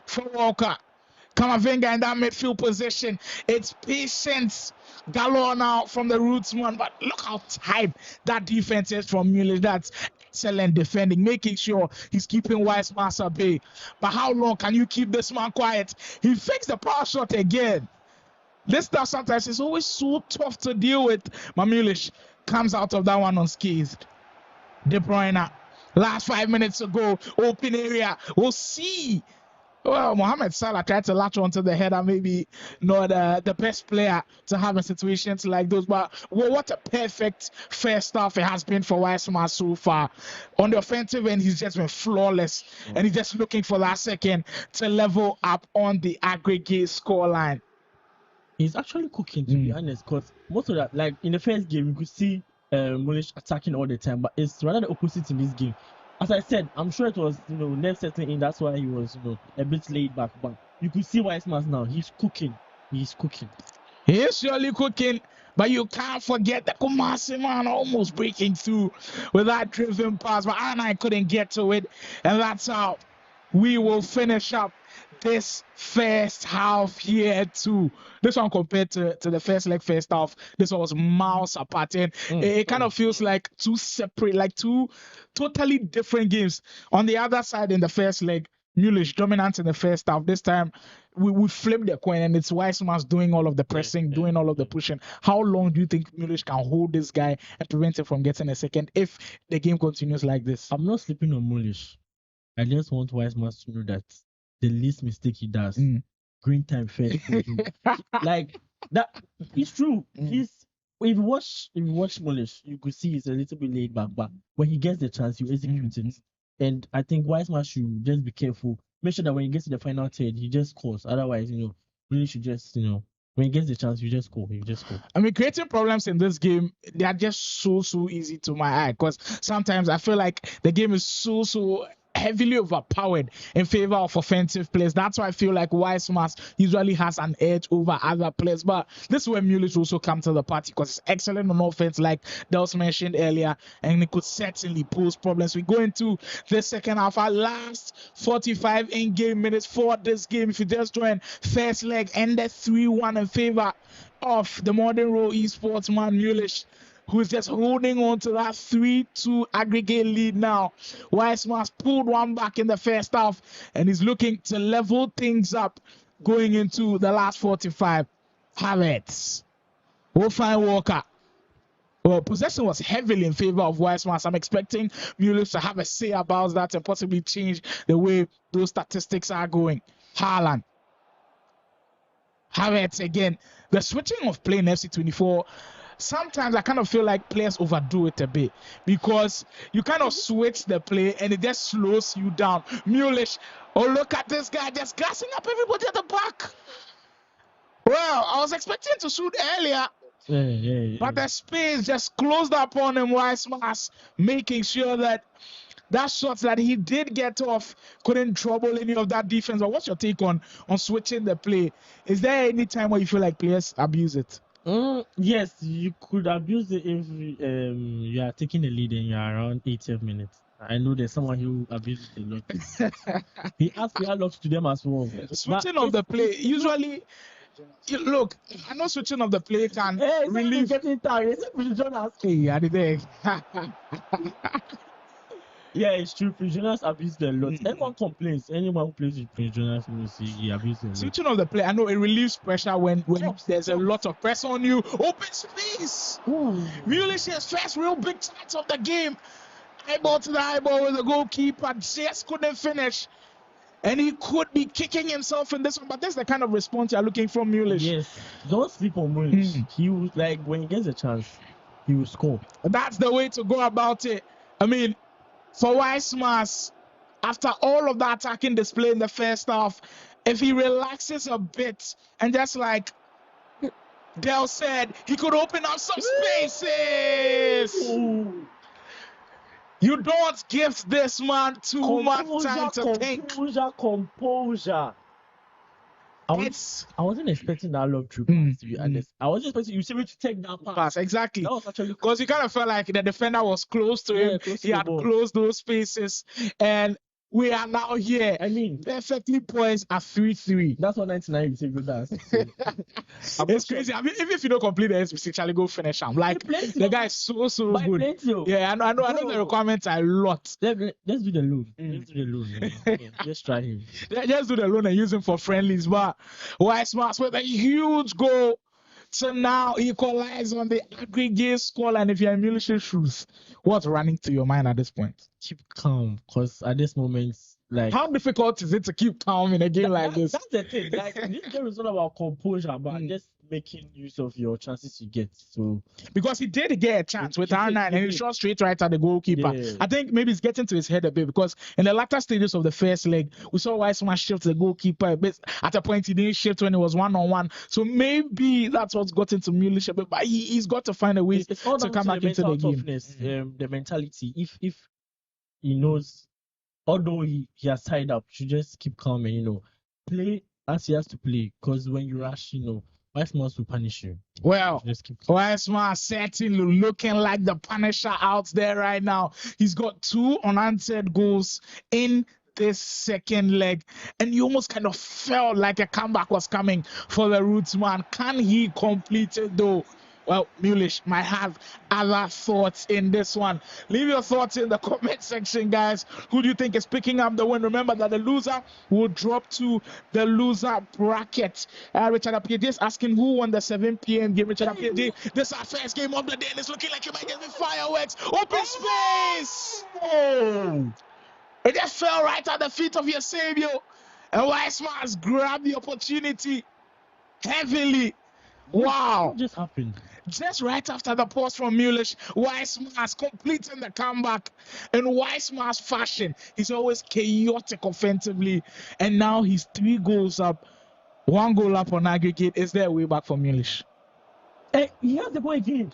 for Walker. Kamavinga in that midfield position. It's patience galore now from the Roots man, but look how tight that defense is from Mullish. That's excellent defending, making sure he's keeping Weissman at bay. But how long can you keep this man quiet? He fakes the power shot again. This stuff sometimes is always so tough to deal with. Mullish comes out of that one unscathed. De Bruyne. Last 5 minutes to go. Open area. We'll see. Well, Mohamed Salah tried to latch onto the header, maybe not the best player to have in situations like those. But well, what a perfect first half it has been for Weissman so far. On the offensive end, he's just been flawless. And he's just looking for that second to level up on the aggregate scoreline. He's actually cooking, to be honest, because most of that, like in the first game, you could see Mullish attacking all the time, but it's rather the opposite in this game. As I said, I'm sure it was, nerve settling in. That's why he was, a bit laid back. But you could see Weissman now. He's cooking. He's cooking. He is surely cooking, but you can't forget the Kumasi man almost breaking through with that driven pass, but I couldn't get to it, and that's how we will finish up this first half here too. This one compared to the first leg, first half, this one was miles apart, and it kind of feels like two separate, like two totally different games. On the other side, in the first leg, Mullish dominant in the first half. This time, we flipped the coin, and it's Weissman's doing all of the pressing, doing all of the pushing. How long do you think Mullish can hold this guy and prevent him from getting a second if the game continues like this? I'm not sleeping on Mullish. I just want Weissman to know that the least mistake he does, green time first. Like that, it's true. If you watch Mullish, you could see he's a little bit laid back, but when he gets the chance, you execute it. And I think Weissman should just be careful. Make sure that when he gets to the final third, he just scores. Otherwise, really should just, when he gets the chance, you just score. I mean, creating problems in this game, they are just so easy to my eye. Because sometimes I feel like the game is so heavily overpowered in favor of offensive players. That's why I feel like Weissman usually has an edge over other players. But this is where Mullish also come to the party because it's excellent on offense, like Dels mentioned earlier, and it could certainly pose problems. We go into the second half, our last 45 in-game minutes for this game. If you just join, first leg ended 3-1 in favor of the Modern Row Esports man Mullish, who's just holding on to that 3-2 aggregate lead now. Weissman's pulled one back in the first half, and he's looking to level things up going into the last 45. Havertz will find Walker. Well, possession was heavily in favor of Weissman. So I'm expecting Mullish to have a say about that and possibly change the way those statistics are going. Haaland. Havertz again. The switching of play in FC24, sometimes I kind of feel like players overdo it a bit because you kind of switch the play and it just slows you down. Mullish, oh, look at this guy just gassing up everybody at the back. Well, I was expecting to shoot earlier, but the space just closed up on him. Weissman making sure that shot that he did get off couldn't trouble any of that defense. But what's your take on switching the play? Is there any time where you feel like players abuse it? Yes, you could abuse it if you are taking the lead and you are around 80 minutes. I know there's someone who abuses it a lot. He asks me a lot to them as well. Switching of the play, usually, look, I know switching of the play can relieve. Hey, I did. Yeah, it's true. Prisoners abuse them a lot. Everyone complains. Anyone who plays with prisoners will see he abuses them. Switching of the play, I know it relieves pressure when there's a lot of pressure on you. Open space. Mullish's first real big chance of the game. Eyeball to the eyeball with the goalkeeper. Just couldn't finish. And he could be kicking himself in this one, but that's the kind of response you're looking from Mullish. Yes, don't sleep on Mullish. He will, like, when he gets a chance, he will score. That's the way to go about it. I mean, for Weissman, after all of the attacking display in the first half, if he relaxes a bit and just like Del said, he could open up some spaces. You don't give this man too much time to think. Composure. I wasn't expecting that love true pass, to be honest. I was just expecting you to take that pass. Exactly. That was actually because you kind of felt like the defender was close to him. He had closed those spaces, and we are now here. I mean, perfectly poised at 3-3. That's what 99 you say good dance. It's crazy. I mean, even if you don't complete the SBC, Charlie, go finish him. Like the guy is so good. Yeah, I know the requirements are a lot. Let's do the loan. Let's do the loan. Let's try him. Let's do the loan and use him for friendlies. But Weissman with a huge goal to now equalize on the aggregate score. And if you're in Mullish's shoes, what's running through your mind at this point? Keep calm, because at this moment, like, How difficult is it to keep calm in a game like this? That's the thing. Like, this game is not about composure, but just making use of your chances you get. So Because he did get a chance with He did, R9 and he did. shot straight right at the goalkeeper. Yeah. I think maybe it's getting to his head a bit because in the latter stages of the first leg, we saw Weissman shift the goalkeeper a bit. At a point, he didn't shift when it was 1-on-1. So maybe that's what's got into Mullish a bit. But he's got to find a way it's all to down come back the into the mental game. toughness, the mentality. If he knows, although he has tied up, should just keep calm and play as he has to play. Because when you rush, Weissman will punish you. Well, Just keep calm. Weissman certainly looking like the Punisher out there right now. He's got 2 unanswered goals in this second leg, and you almost kind of felt like a comeback was coming for the Rootsman. Can he complete it though? Well, Mullish might have other thoughts in this one. Leave your thoughts in the comment section, guys. Who do you think is picking up the win? Remember that the loser will drop to the loser bracket. Richard Appiedi is asking who won the 7 p.m. game. Richard Appiedi, this is our first game of the day, and it's looking like you might get the fireworks. Open space! Oh! It just fell right at the feet of your savior. And Weissman has grabbed the opportunity heavily. Wow. What just happened? Just right after the pause from Mullish, Weissman's completing the comeback in Weissman's fashion. He's always chaotic offensively, and now he's 3 goals up, 1 goal up on aggregate. Is there a way back for Mullish? Hey, he has the ball again.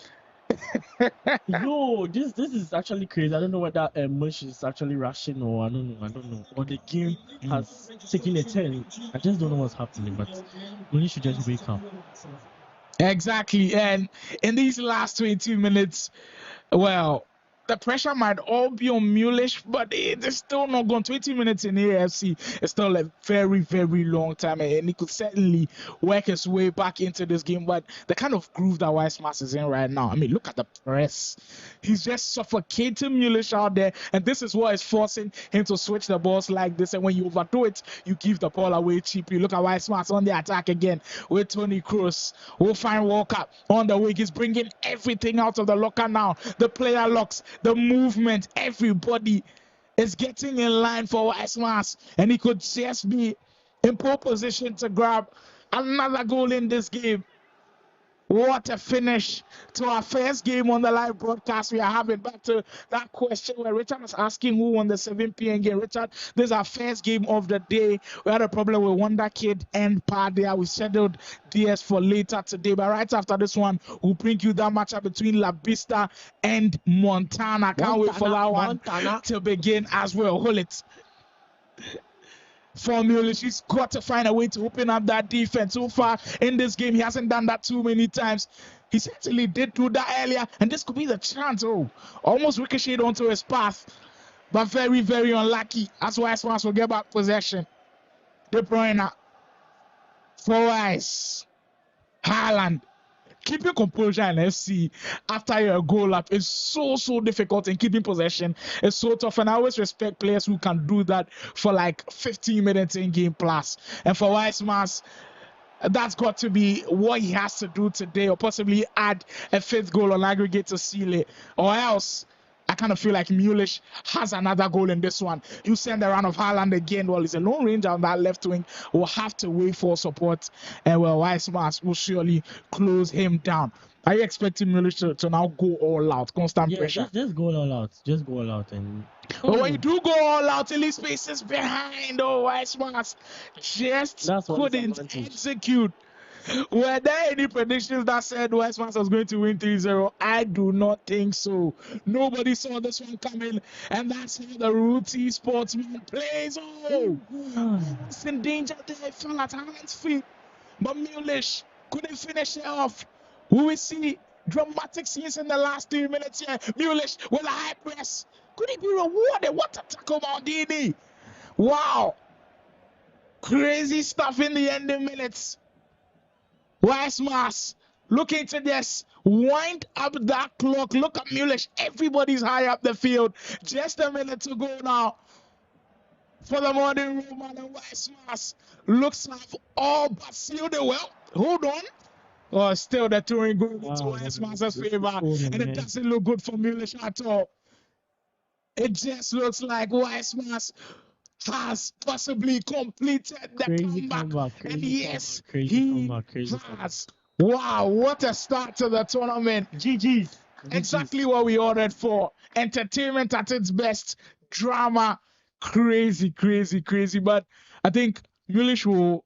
Yo, this is actually crazy. I don't know whether Mish is actually rushing or I don't know. Or the game has taken a turn. I just don't know what's happening, but Mish should just wake up. Exactly, and in these last 22 minutes, well, the pressure might all be on Mullish, but it's still not gone. 20 minutes in AFC is still a very, very long time, and he could certainly work his way back into this game. But the kind of groove that Weissman is in right now, I mean, look at the press. He's just suffocating Mullish out there, and this is what is forcing him to switch the balls like this. And when you overdo it, you give the ball away cheaply. Look at Weissman on the attack again with Tony Kroos. We'll find Walker on the wing. He's bringing everything out of the locker now. The player locks, the movement, everybody is getting in line for Weissman, and he could just be in pole position to grab another goal in this game. What a finish to our first game on the live broadcast we are having. Back to that question where Richard was asking who won the 7 p.m. game. Richard, this is our first game of the day. We had a problem with Wondha Kid and Pardia. We scheduled DS for later today. But right after this one, we'll bring you that matchup between Labista and Montana. Can't wait for that one to begin as well. Hold it. For Mullish, he's got to find a way to open up that defense. So far in this game, he hasn't done that too many times. He certainly did do that earlier, and this could be the chance. Oh, almost ricocheted onto his path, but very, very unlucky. That's why Weissman will get back possession. De Bruyne for Weiss. Haaland. Keeping composure in FC after your goal up is so difficult, and keeping possession is so tough. And I always respect players who can do that for like 15 minutes in game plus. And for Weissman, that's got to be what he has to do today, or possibly add a 5th goal on aggregate to seal it, or else I kind of feel like Mullish has another goal in this one. You send a run of Haaland again. Well, he's a lone ranger on that left wing. We'll have to wait for support. And well, Weissman will surely close him down. Are you expecting Mullish to now go all out? Constant pressure. Just go all out. Just go all out. But when you do go all out, at least spaces behind. Oh, Weissman just couldn't execute. Were there any predictions that said Weissman was going to win 3-0? I do not think so. Nobody saw this one coming, and that's how the Rooty sportsman plays. Oh, it's in danger there. It fell at Haaland's feet, but Mullish couldn't finish it off. We will see dramatic scenes in the last 3 minutes here. Mullish with a high press. Could he be rewarded? What a tackle, Maldini. Wow. Crazy stuff in the ending minutes. Weissman looking to just wind up that clock. Look at Mullish. Everybody's high up the field. Just a minute to go now for the modern Roman, and Weissman looks like all but sealed it well. Hold on. Oh, still the touring going into Wow, Wise that's Master's a favor, corner, and it man. doesn't look good for Mullish at all. It just looks like Wise Master has possibly completed the Crazy comeback. comeback, And crazy yes, comeback, crazy he comeback, crazy has. Wow, what a start to the tournament. GG's. Exactly what we ordered for. Entertainment at its best. Drama. Crazy. But I think Mullish will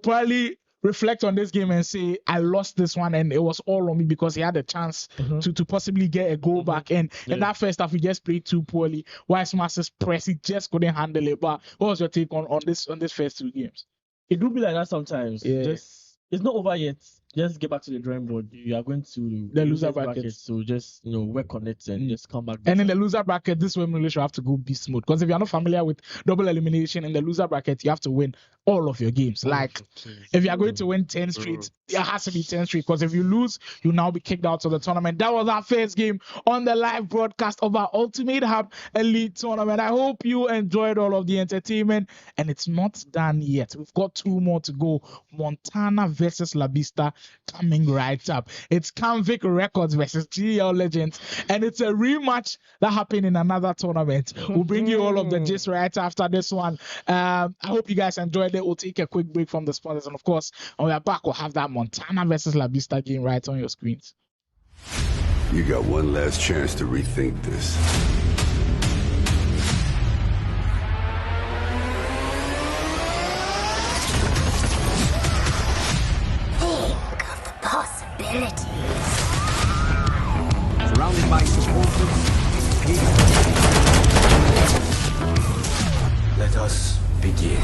probably reflect on this game and say, I lost this one and it was all on me because he had a chance to possibly get a goal back. And in that first half, we just played too poorly. Wise Masters press, he just couldn't handle it. But what was your take on this first two games? It do be like that sometimes. Yeah. Just it's not over yet. Just get back to the drawing board. You are going to The loser losers bracket. so just work on it and just come back. And in the loser bracket, this way Mullish will have to go beast mode. Because if you're not familiar with double elimination in the loser bracket, you have to win all of your games. Like if you are going to win 10 straight, it has to be 10 straight. Because if you lose, you'll now be kicked out of the tournament. That was our first game on the live broadcast of our Ultimate Hub Elite Tournament. I hope you enjoyed all of the entertainment. And it's not done yet. We've got 2 more to go. Montana versus Labista coming right up. It's Canvic Records versus GL Legends. And it's a rematch that happened in another tournament. We'll bring you all of the gist right after this one. I hope you guys enjoyed it. We'll take a quick break from the sponsors. And of course, when we're back, we'll have that Montana versus Labista game right on your screens. You got one last chance to rethink this. Think of the possibilities. Surrounded by supporters, let us begin.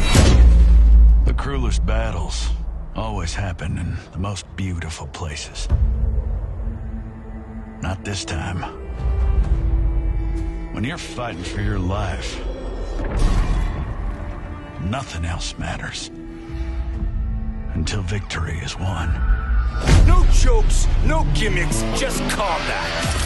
The cruelest battles always happen in the most beautiful places. Not this time. When you're fighting for your life, nothing else matters. Until victory is won. No jokes, no gimmicks, just combat.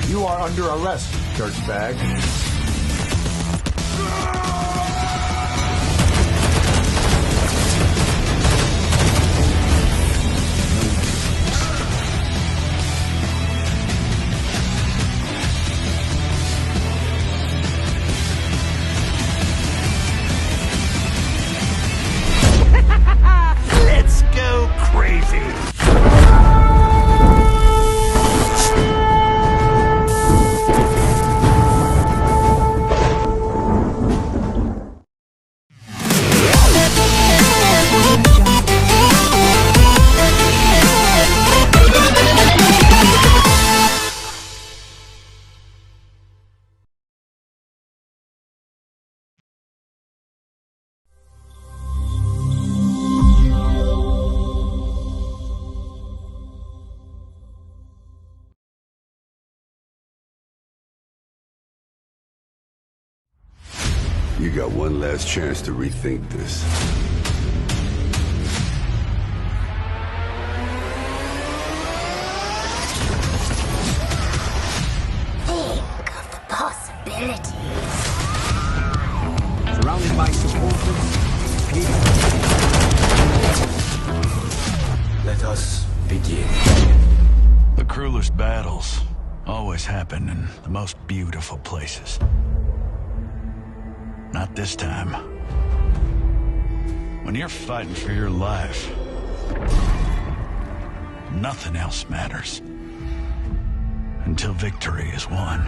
You are under arrest, dirtbag. Let's go crazy. You got one last chance to rethink this. Think of the possibilities. Surrounded by supporters, let us begin. The cruelest battles always happen in the most beautiful places. Not this time. When you're fighting for your life, nothing else matters. Until victory is won.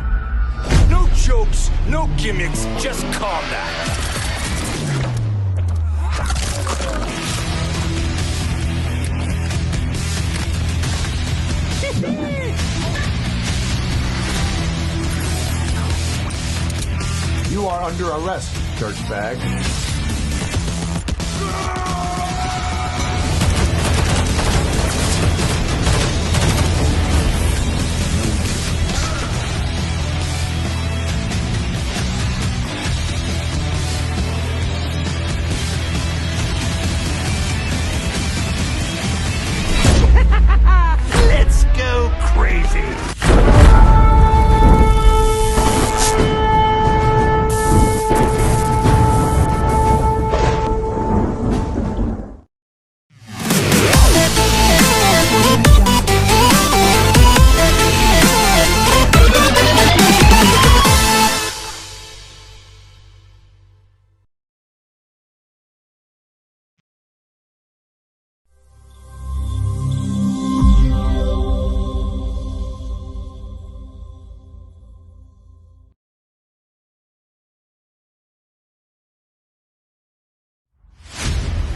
No jokes, no gimmicks, just combat. You are under arrest, dirtbag. Let's go crazy.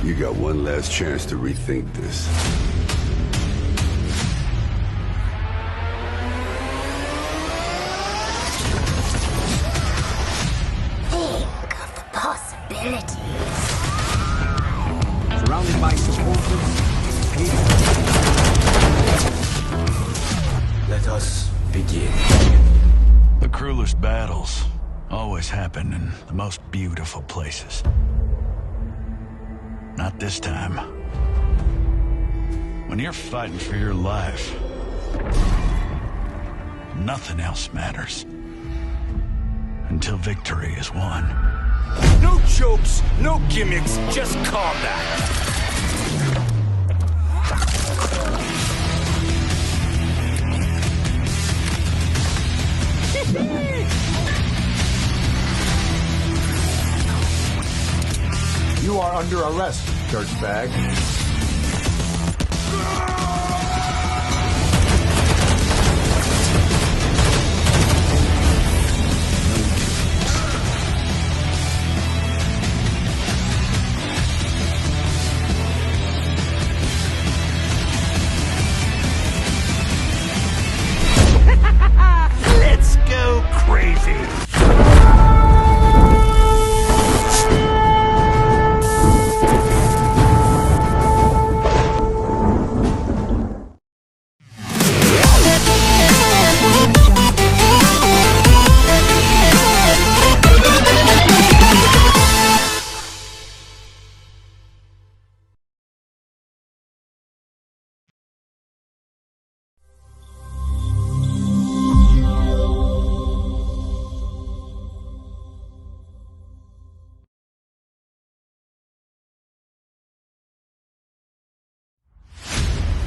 You got one last chance to rethink this. Think of the possibilities. Surrounded by supporters, let us begin. The cruelest battles always happen in the most beautiful places. Not this time. When you're fighting for your life, nothing else matters. Until victory is won. No jokes, no gimmicks, just combat. You are under arrest, dirtbag. Let's go crazy.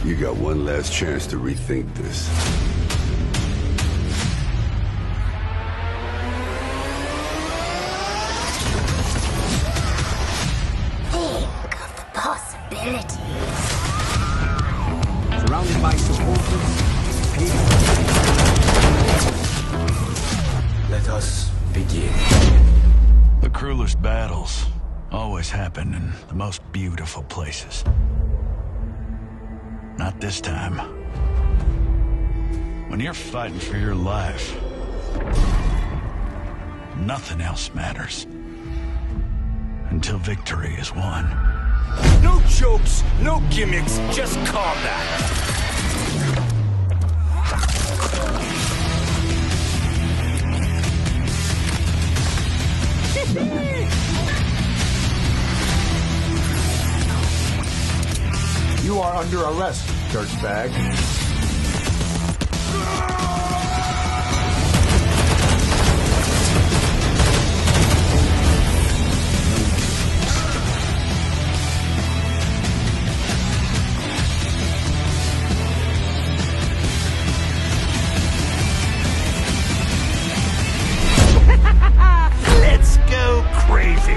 You got one last chance to rethink this. Think of the possibilities. Surrounded by supporters, let us begin. The cruelest battles always happen in the most beautiful places. Not this time. When you're fighting for your life, nothing else matters. Until victory is won. No jokes, no gimmicks, just combat. You are under arrest, dirtbag. Let's go crazy.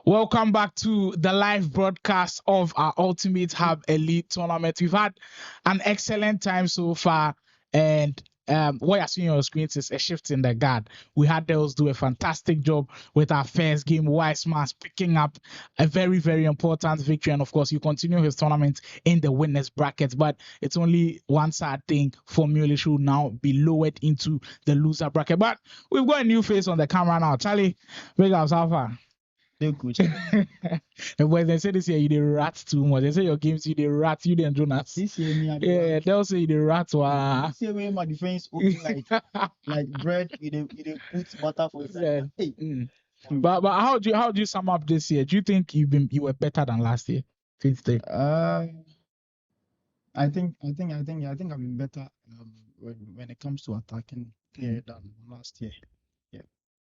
Welcome back to the live broadcast of our Ultimate Hub Elite Tournament. We've had an excellent time so far, and what you're seeing on your screens is a shift in the guard. We had those do a fantastic job with our first game. Wise Mass picking up a very, very important victory, and of course, you continue his tournament in the winners bracket. But it's only one sad thing for Mullish, who will now be lowered into the loser bracket. But we've got a new face on the camera now. Charlie, big ups, how far? They coach. The boys they say this year you the rat too much. They say your games you the rat, you the Jonas. This year me, Yeah, they'll say you the rat. Wow. This year when my defense open like bread, you put butter for Yeah. inside. Hey. But how do you sum up this year? Do you think you were better than last year? 23. I think I've been better when it comes to attacking than last year.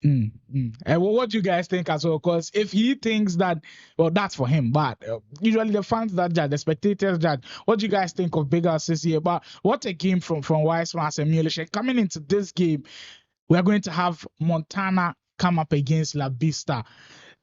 And what do you guys think as well? Because if he thinks that, well, that's for him. But usually the fans that judge, the spectators judge. What do you guys think of bigger this year? But what a game from Wiseman and Mullish. And coming into this game, we are going to have Montana come up against Labista.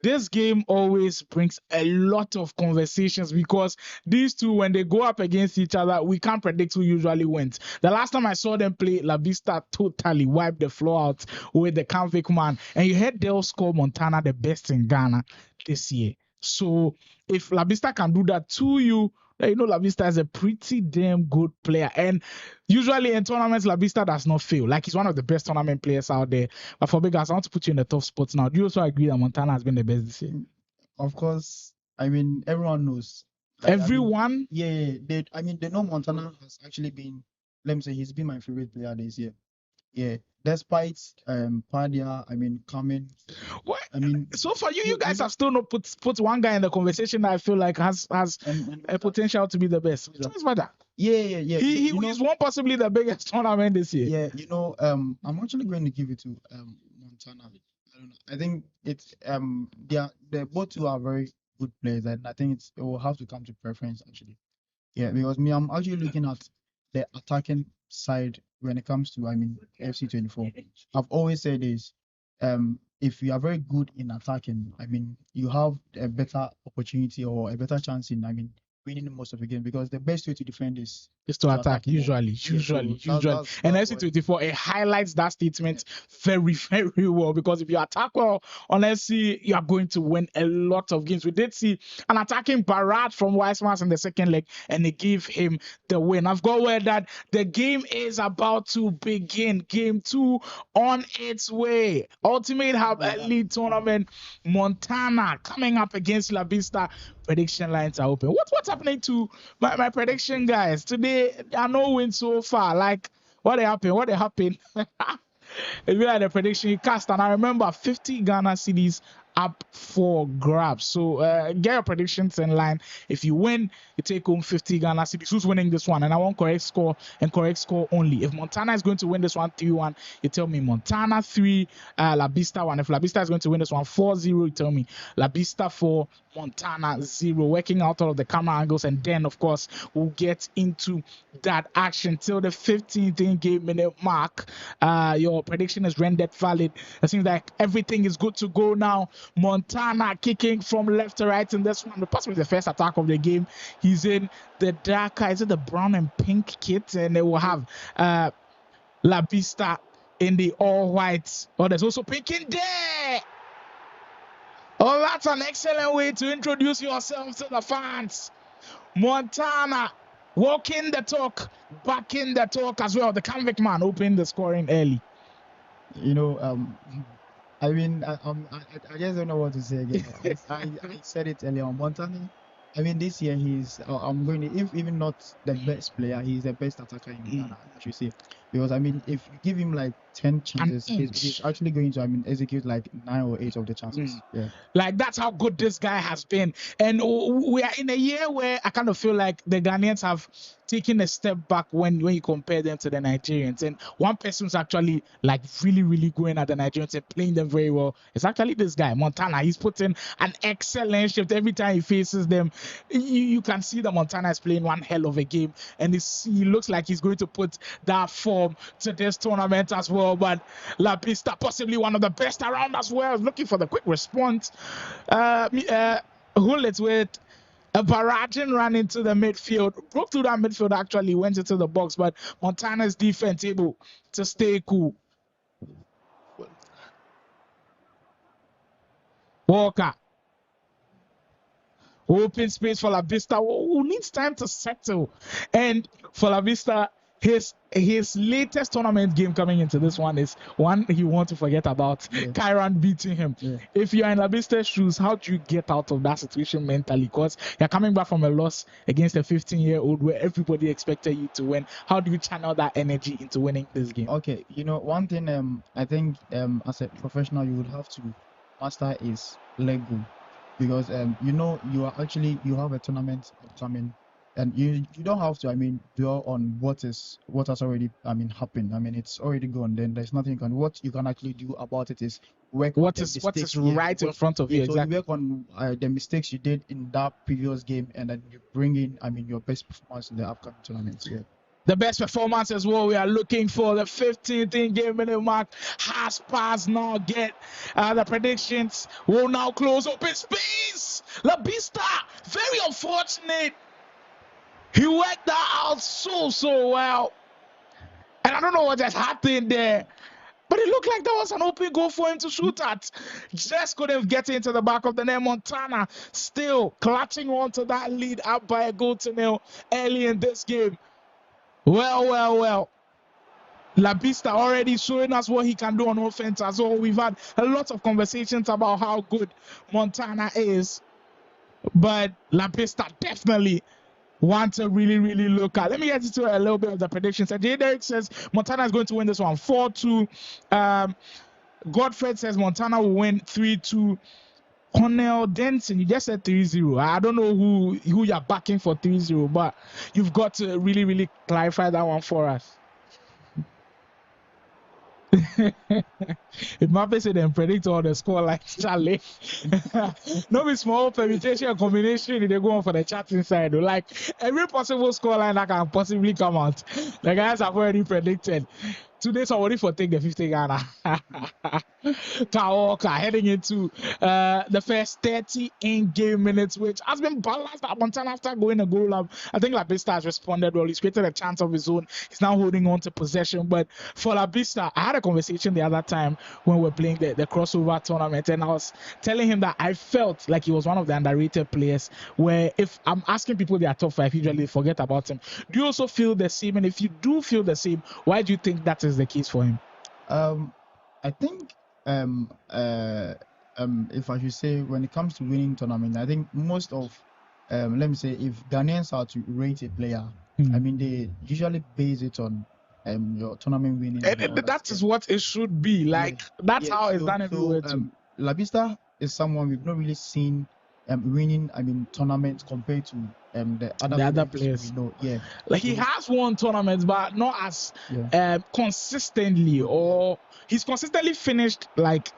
This game always brings a lot of conversations because these two, when they go up against each other, we can't predict who usually wins. The last time I saw them play, Labista totally wiped the floor out with the convict man. And you heard they'll score Montana the best in Ghana this year. So if Labista can do that to you, Labista is a pretty damn good player. And usually in tournaments, Labista does not fail. Like, he's one of the best tournament players out there. But for Vegas, I want to put you in the tough spots now. Do you also agree that Montana has been the best this year? Of course. I mean, everyone knows. Everyone? They know Montana has actually been, let me say, he's been my favorite player this year. Yeah. Despite Pardia, coming. What? So far you guys have still not put one guy in the conversation that I feel like has a potential to be the best. What's that? Yeah. He's won possibly the biggest tournament this year. Yeah, I'm actually going to give it to Montana. I don't know. I think it's they both two are very good players, and I think it will have to come to preference actually. Yeah, because I'm actually looking at the attacking side when it comes to FC24. I've always said this, if you are very good in attacking, you have a better opportunity or a better chance in winning most of the game, because the best way to defend is to attack. Usually. And FC24, it highlights that statement very, very well, because if you attack well on FC, you are going to win a lot of games. We did see an attacking barrage from Wiseman in the second leg, and they gave him the win. I've got word that the game is about to begin. Game 2 on its way. Ultimate Hub Elite Tournament, Montana coming up against Labista. Prediction lines are open. What's happening to my prediction, guys? Today, I know win so far. Like, what happened? If you had a prediction, you cast, and I remember 50 Ghana cedis up for grabs. So get your predictions in line. If you win, you take home 50 Ghana cedis. Who's winning this one? And I want correct score and correct score only. If Montana is going to win this one 3-1, you tell me Montana 3, Labista 1. If Labista is going to win this one 4-0, you tell me Labista 4, Montana 0. Working out all of the camera angles, and then of course we'll get into that action till the 15th in-game minute mark. Your prediction is rendered valid. It seems like everything is good to go now. Montana kicking from left to right in this one. Possibly the first attack of the game. He's in the darker, is it the brown and pink kit? And they will have Labista in the all white. Oh, there's also pink in there. Oh, that's an excellent way to introduce yourself to the fans. Montana walking the talk, back in the talk as well. The convict man opened the scoring early. I just don't know what to say again. I said it earlier on. Montana, this year I'm going to, if even not the best player, he's the best attacker in Ghana, I should say. Because, if you give him like 10 chances, he's actually going to, execute like 9 or 8 of the chances. Yeah. Like, that's how good this guy has been. And we are in a year where I kind of feel like the Ghanaians have taken a step back when you compare them to the Nigerians. And one person's actually like really, really going at the Nigerians and playing them very well. It's actually this guy, Montana. He's putting an excellent shift every time he faces them. You can see that Montana is playing one hell of a game, and he looks like he's going to put that form to this tournament as well. But Labista, possibly one of the best around as well, looking for the quick response. Hullets with a barraging run into the midfield, broke through that midfield, actually went into the box, but Montana's defense able to stay cool. Walker. Open space for Labista, who needs time to settle. And for Labista, his latest tournament game coming into this one is one he wants to forget about. Yeah. Kyran beating him. Yeah. If you're in Labeastar's shoes, how do you get out of that situation mentally? Because you're coming back from a loss against a 15-year-old where everybody expected you to win. How do you channel that energy into winning this game? Okay, one thing I think as a professional you would have to master is let go, because you have a tournament coming, and you don't have to dwell on what has already happened. It's already gone. Then there's nothing you can. What you can actually do about it is work. What is right in front of you? So Exactly. you work on the mistakes you did in that previous game, and then you bring in your best performance in the upcoming tournaments. Yeah. The best performance as well we are looking for. The 15th in-game minute mark has passed now. Get the predictions will now close open space. Labista, very unfortunate. He worked that out so well. And I don't know what just happened there. But it looked like there was an open goal for him to shoot at. Just couldn't get into the back of the net. Montana still clutching on to that lead, up by a goal to nil early in this game. Well. Labista already showing us what he can do on offense as well. We've had a lot of conversations about how good Montana is. But Labista definitely want to really look at. Let me get into a little bit of the predictions. Jay Derek says Montana is going to win this one 4-2. Godfred says Montana will win 3-2. Cornell Denson, you just said 3-0. I don't know who you're backing for 3-0, but you've got to really clarify that one for us. If Mappe said then predict all the score like Charlie. No be small permutation and combination they go on for the chat inside. Like every possible score line that can possibly come out. The guys have already predicted. Today somebody for take the 50 Ghana. Kaoka heading into the first 30 in-game minutes, which has been balanced at Montana after going a goal up. I think Labista has responded well. He's created a chance of his own. He's now holding on to possession. But for Labista, I had a conversation the other time when we were playing the crossover tournament, and I was telling him that I felt like he was one of the underrated players where if I'm asking people their top 5, usually forget about him. Do you also feel the same? And if you do feel the same, why do you think that is the case for him? I think if I should say, when it comes to winning tournament, I think most of let me say, if Ghanaians are to rate a player, they usually base it on your tournament winning. And that is what it should be. Like that's how it's done everywhere too. Labista is someone we've not really seen winning tournaments compared to the other players. We know. Yeah, like he has won tournaments, but not as consistently, or he's consistently finished like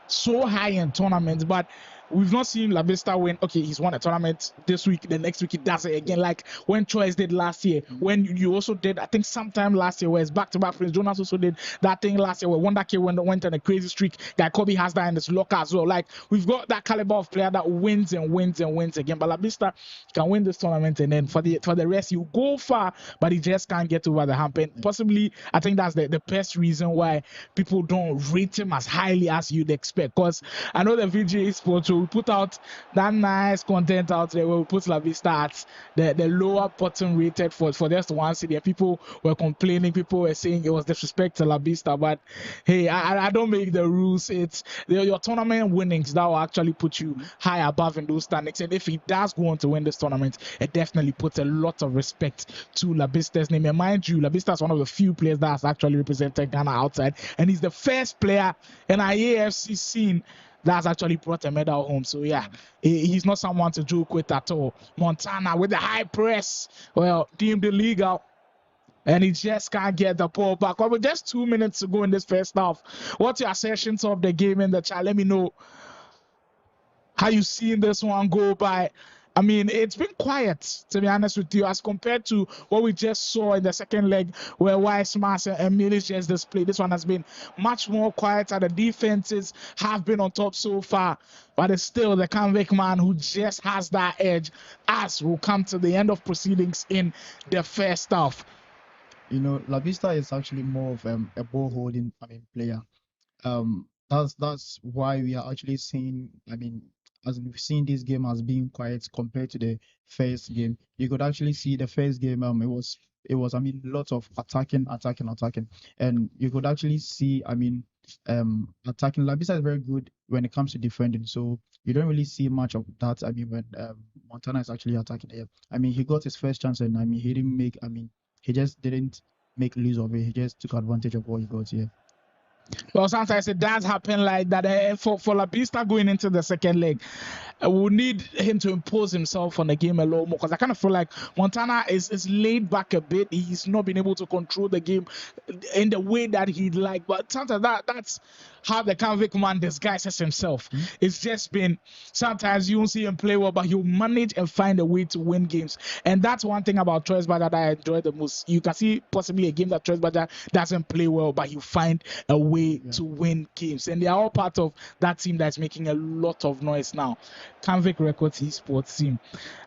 so high in tournaments, but we've not seen Labista win. Okay, he's won a tournament this week, the next week he does it again, like when Choice did last year, when you also did, I think sometime last year, where it's back-to-back. Prince Jonas also did that thing last year where Wondha Kid went on a crazy streak. Guy Kobe has that in his locker as well. Like we've got that caliber of player that wins and wins again. But Labista can win this tournament, and then for the rest, you go far, but he just can't get over the hump. And possibly, I think that's the best reason why people don't rate him as highly as you'd expect. Because I know the VGA Sports, we put out that nice content out there where we put Labista at the lower bottom rated for just one city. People were complaining, people were saying it was disrespect to Labista, but hey, I don't make the rules. It's your tournament winnings that will actually put you high above in those standings. And if he does go on to win this tournament, it definitely puts a lot of respect to Labista's name. And mind you, Labista is one of the few players that has actually represented Ghana outside, and he's the first player in our AFC scene that's actually brought a medal home. So yeah, he's not someone to joke with at all. Montana with the high press, well, deemed illegal, and he just can't get the ball back. Well, with just 2 minutes to go in this first half, what's your assertions of the game in the chat? Let me know how you seen this one go by. I mean, it's been quiet, to be honest with you, as compared to what we just saw in the second leg where Wiseman and Mullish just displayed. This one has been much more quieter. The defenses have been on top so far, but it's still the convict man who just has that edge as we'll come to the end of proceedings in the first half. Labista is actually more of a ball holding player. That's why we are actually seeing as we've seen this game as being quiet compared to the first game. You could actually see the first game. It was I mean lots of attacking, and you could actually see attacking. Labista is very good when it comes to defending, so you don't really see much of that. I mean when Montana is actually attacking here. I mean he got his first chance and he didn't make. He just didn't make use of it. He just took advantage of what he got here. Well, sometimes it does happen like that. For Labista going into the second leg, we'll need him to impose himself on the game a little more, because I kind of feel like Montana is laid back a bit. He's not been able to control the game in the way that he'd like. But sometimes that's how the convict man disguises himself. It's just been sometimes you won't see him play well, but he'll manage and find a way to win games. And that's one thing about Troyes Badger that I enjoy the most. You can see possibly a game that Troyes Badger doesn't play well, but he'll find a way to win games. And they are all part of that team that's making a lot of noise now. Convict Records esports team.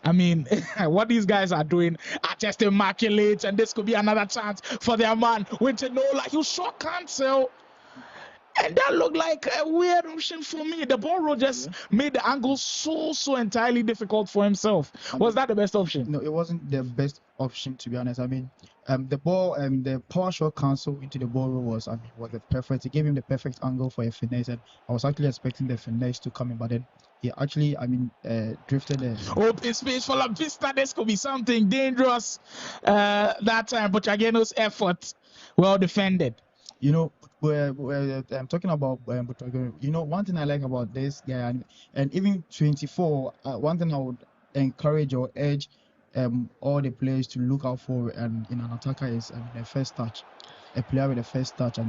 I mean, what these guys are doing are just immaculate, and this could be another chance for their man Wintenola. You sure can't sell. And that looked like a weird option for me. The ball roll just made the angle so entirely difficult for himself. Was that the best option? No, it wasn't the best option, to be honest. I mean, the ball, the power shot cancel into the ball roll was the perfect. It gave him the perfect angle for a finesse, and I was actually expecting the finesse to come in, but then he actually, drifted there. Open space for Labista. This could be something dangerous that time, but Ageno's effort well defended. You know, I'm talking about you know, one thing I like about this guy, and even 24, one thing I would encourage or urge all the players to look out for in an attacker is the first touch. A player with the first touch,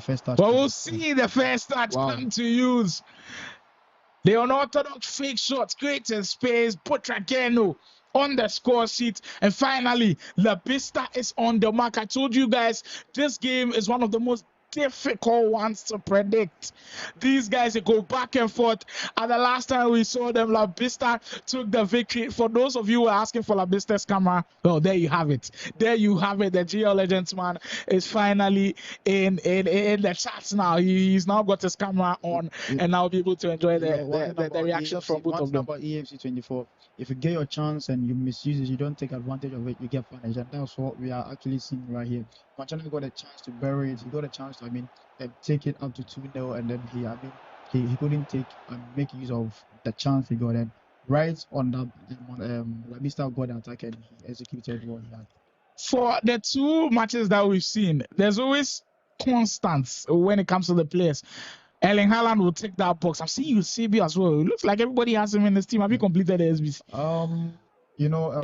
first touch. Well, we'll see the first touch come to use. The unorthodox fake shots, great in space, Potrageno on the score sheet, and finally Labista is on the mark. I told you guys this game is one of the most difficult ones to predict. These guys, they go back and forth. And the last time we saw them, Labista took the victory. For those of you who are asking for Labista's camera, well, there you have it. There you have it. The GL Legends man is finally in the chats now. He's now got his camera on, and now be able to enjoy the reaction from both of them. About EFC 24, if you get your chance and you misuse it, you don't take advantage of it, you get punished. And that's what we are actually seeing right here. Montana got a chance to bury it. He got a chance to, take it up to 2-0, and then he couldn't make use of the chance he got. And right on that, Labista got the attack and he executed what he had. For the two matches that we've seen, there's always constants when it comes to the players. Erling Haaland will take that box. I'm seeing you CB as well. It looks like everybody has him in this team. Have you completed the SBC? You know,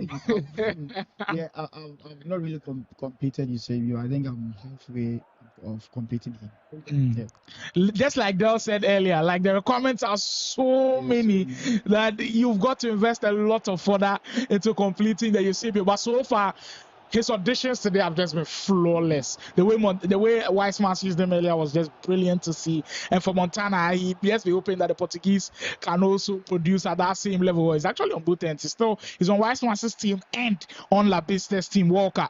I've not really completed Eusebio. I think I'm halfway of completing him. Just like Del said earlier, like the requirements are so many that you've got to invest a lot of further into completing the Eusebio. But so far, his auditions today have just been flawless. The way Weissman used them earlier was just brilliant to see. And for Montana, he just be hoping that the Portuguese can also produce at that same level. He's actually on both ends. He's on Weissman's team and on Labista's team. Walker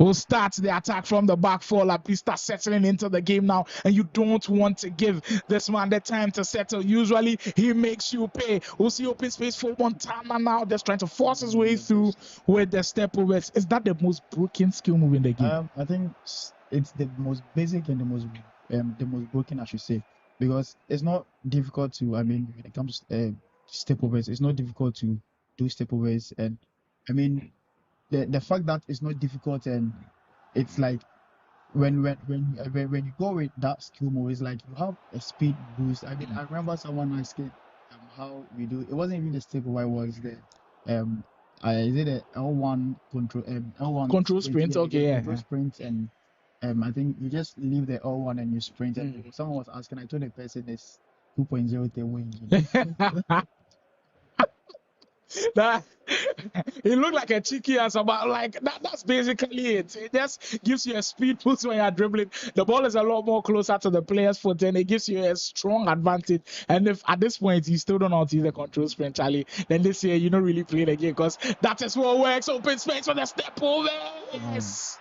will start the attack from the back four. Labista settling into the game now, and you don't want to give this man the time to settle. Usually he makes you pay. We'll see open space for Montana now, just trying to force his way through with the step overs. Is that the most broken skill move in the game? I think it's the most basic and the most broken, I should say, because it's not difficult to, when it comes to step overs, it's not difficult to do step overs. And the fact that it's not difficult, and it's like when you go with that skill move, it's like you have a speed boost. I remember someone asking how we do. It wasn't even the step over, it was the is it a L1 control L1 control sprint? Control sprint, and I think you just leave the L1 and you sprint. And someone was asking, I told the person it's 2.0 the wing. That it looked like a cheeky answer, but like that's basically it. It just gives you a speed boost when you're dribbling. The ball is a lot more closer to the player's foot, and it gives you a strong advantage. And if at this point you still don't know how to use the control sprint, Charlie, then this year you don't really play the game, because that is what works. Open space for the step over. Yes.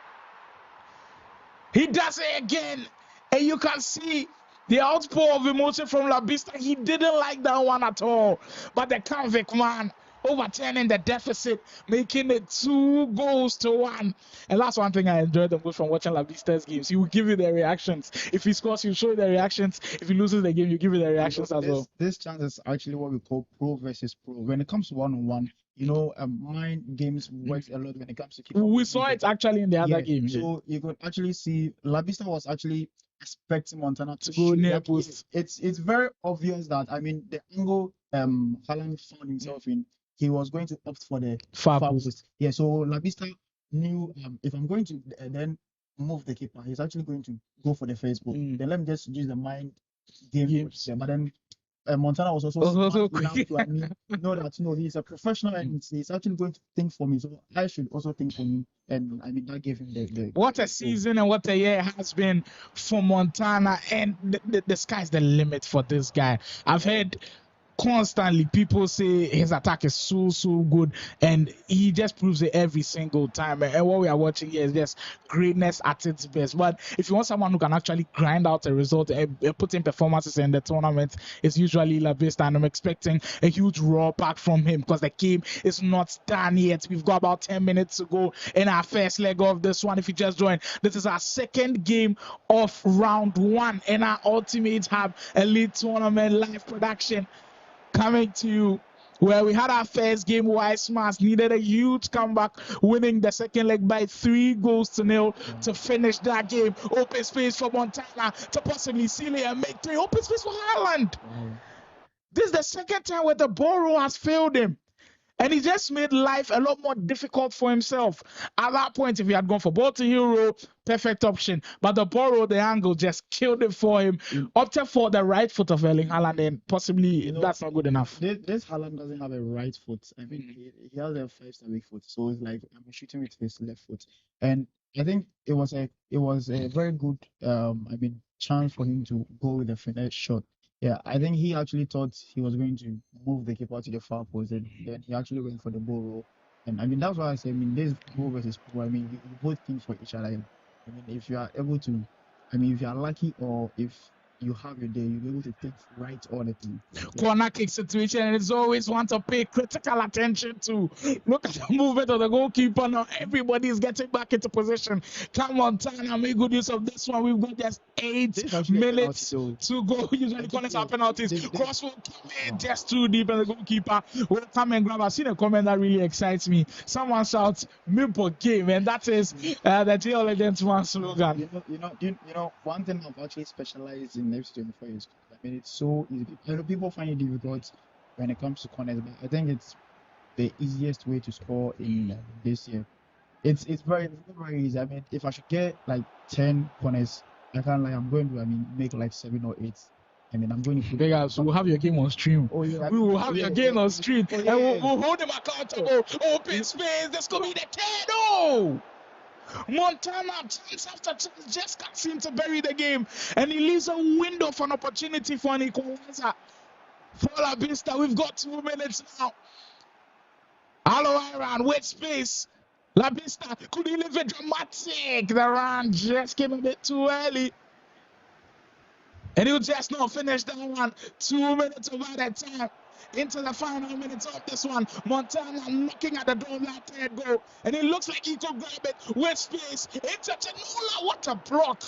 He does it again, and you can see The outpour of emotion from Labista, he didn't like that one at all. But the convict man overturning the deficit, making it 2-1. And that's one thing I enjoyed the most from watching Labista's games. He will give you the reactions. If he scores, he'll show you the reactions. If he loses the game, you give you the reactions as well. This chance is actually what we call pro versus pro. When it comes to one-on-one, mind games works a lot when it comes to keep. We saw it actually in the other game. So you could actually see Labista was actually expecting Montana to go shoot. near post. It's very obvious that the angle Haaland found himself in, he was going to opt for the far post. Yeah, so Labista knew if I'm going to then move the keeper, he's actually going to go for the first ball. Then let me just use the mind game. But then Montana was also smart enough to know that he's a professional and he's actually going to think for me. So I should also think for me. And that gave him the what a season and what a year has been for Montana, and the sky's the limit for this guy. I've heard constantly people say his attack is so good, and he just proves it every single time. And what we are watching here is just greatness at its best. But if you want someone who can actually grind out a result and put in performances in the tournament, it's usually Labista, and I'm expecting a huge raw pack from him because the game is not done yet. We've got about 10 minutes to go in our first leg of this one. If you just joined, this is our second game of round 1 in our Ultimate Hub Elite Tournament live production, coming to you, where we had our first game. Weissmans needed a huge comeback, winning the second leg by 3-0 to finish that game. Open space for Montana to possibly seal it and make 3. Open space for Haaland. This is the second time where the ball has failed him. And he just made life a lot more difficult for himself. At that point, if he had gone for ball to hero, perfect option. But the ball, the angle just killed it for him. Opted for the right foot of Erling Haaland, and possibly that's not good enough. This Haaland doesn't have a right foot. I mean, he has a 5-star weak foot. So it's like I'm shooting with his left foot. And I think it was a very good chance for him to go with a finesse shot. Yeah, I think he actually thought he was going to move the keeper to the far post, and then he actually went for the ball roll. And that's why I say, this pro versus pro, you both think for each other. If you are able to, if you are lucky, or if you have your day, you'll be able to think right all the time. Corner kick situation, and it's always one to pay critical attention to. Look at the movement of the goalkeeper now. Everybody is getting back into position. Come on, Montana, make good use of this one. We've got just 8 minutes to go. Usually corners are penalties. Cross will come in just too deep, and the goalkeeper will come and grab. I've seen a comment that really excites me. Someone shouts "Mimpo game," and that is the TL Legends one slogan. One thing I've actually specialized in FC24 is, it's so easy. People find it difficult when it comes to corners, but I think it's the easiest way to score in this year. It's very easy. If I should get like 10 corners, I can't lie, I'm going to make like 7 or 8. I'm going to put so we'll have your game on stream. Oh, yeah, we will have your game on stream, oh, yeah. And we'll hold him accountable. Open space, this could be the 10. Oh! Montana, chance after chance, just can't seem to bury the game, and he leaves a window for an opportunity for an equalizer for Labista. We've got 2 minutes now. Hello, Iran, with space. Labista, could he leave it dramatic? The run just came a bit too early, and he'll just not finish that one. 2 minutes over that time. Into the final minutes of this one. Montana knocking at the door of that 3rd goal, and it looks like he could grab it with space. Into Chinula. What a block!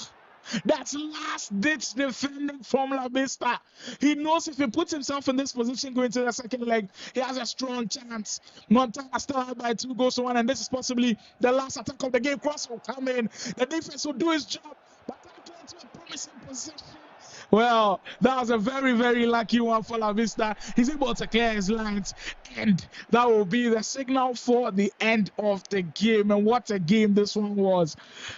That's last-ditch defending from Labista. He knows if he puts himself in this position going to the second leg, he has a strong chance. Montana still out by 2-1, and this is possibly the last attack of the game. Cross will come in. The defense will do his job, but that led to a promising position. Well, that was a very, very lucky one for Labista. He's able to clear his lines, and that will be the signal for the end of the game. And what a game this one was.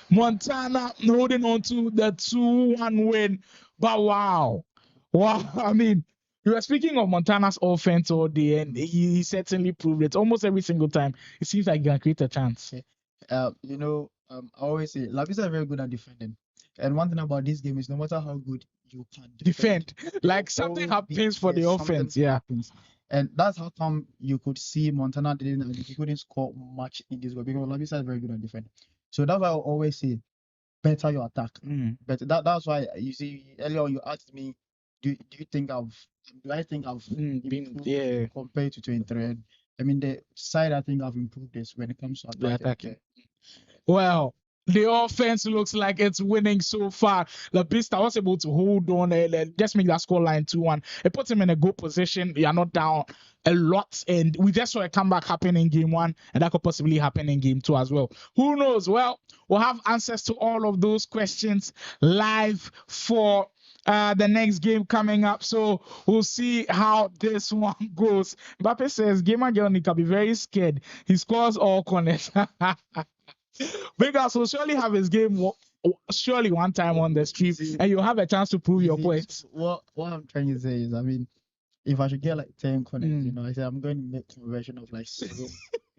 Montana holding on to the 2-1 win. But wow. We were speaking of Montana's offense all day, and he certainly proved it. Almost every single time, it seems like he can create a chance. I always say, Labista is very good at defending. And one thing about this game is no matter how good you can defend, like something happens for the offense. Yeah. Happens. And that's how come you could see Montana couldn't score much in this game, because Labista is very good at defending. So that's why I always say, better your attack. Mm. But that's why you see earlier on you asked me, do I think I've improved compared to 23? And I mean the side I think I've improved is when it comes to attacking. Well, the offense looks like it's winning so far. Labista was able to hold on, just make that scoreline 2-1. It puts him in a good position. You are not down a lot, and we just saw a comeback happen in game 1, and that could possibly happen in game 2 as well. Who knows? Well, we'll have answers to all of those questions live for the next game coming up, so we'll see how this one goes. Mbappe says Gamer Johnny can be very scared. He scores all corners. Vegas will surely have his game surely one time on the stream, and you'll have a chance to prove your points. What I'm trying to say is, I mean, if I should get like 10 corners, you know, I said I'm going to make conversion of like 7,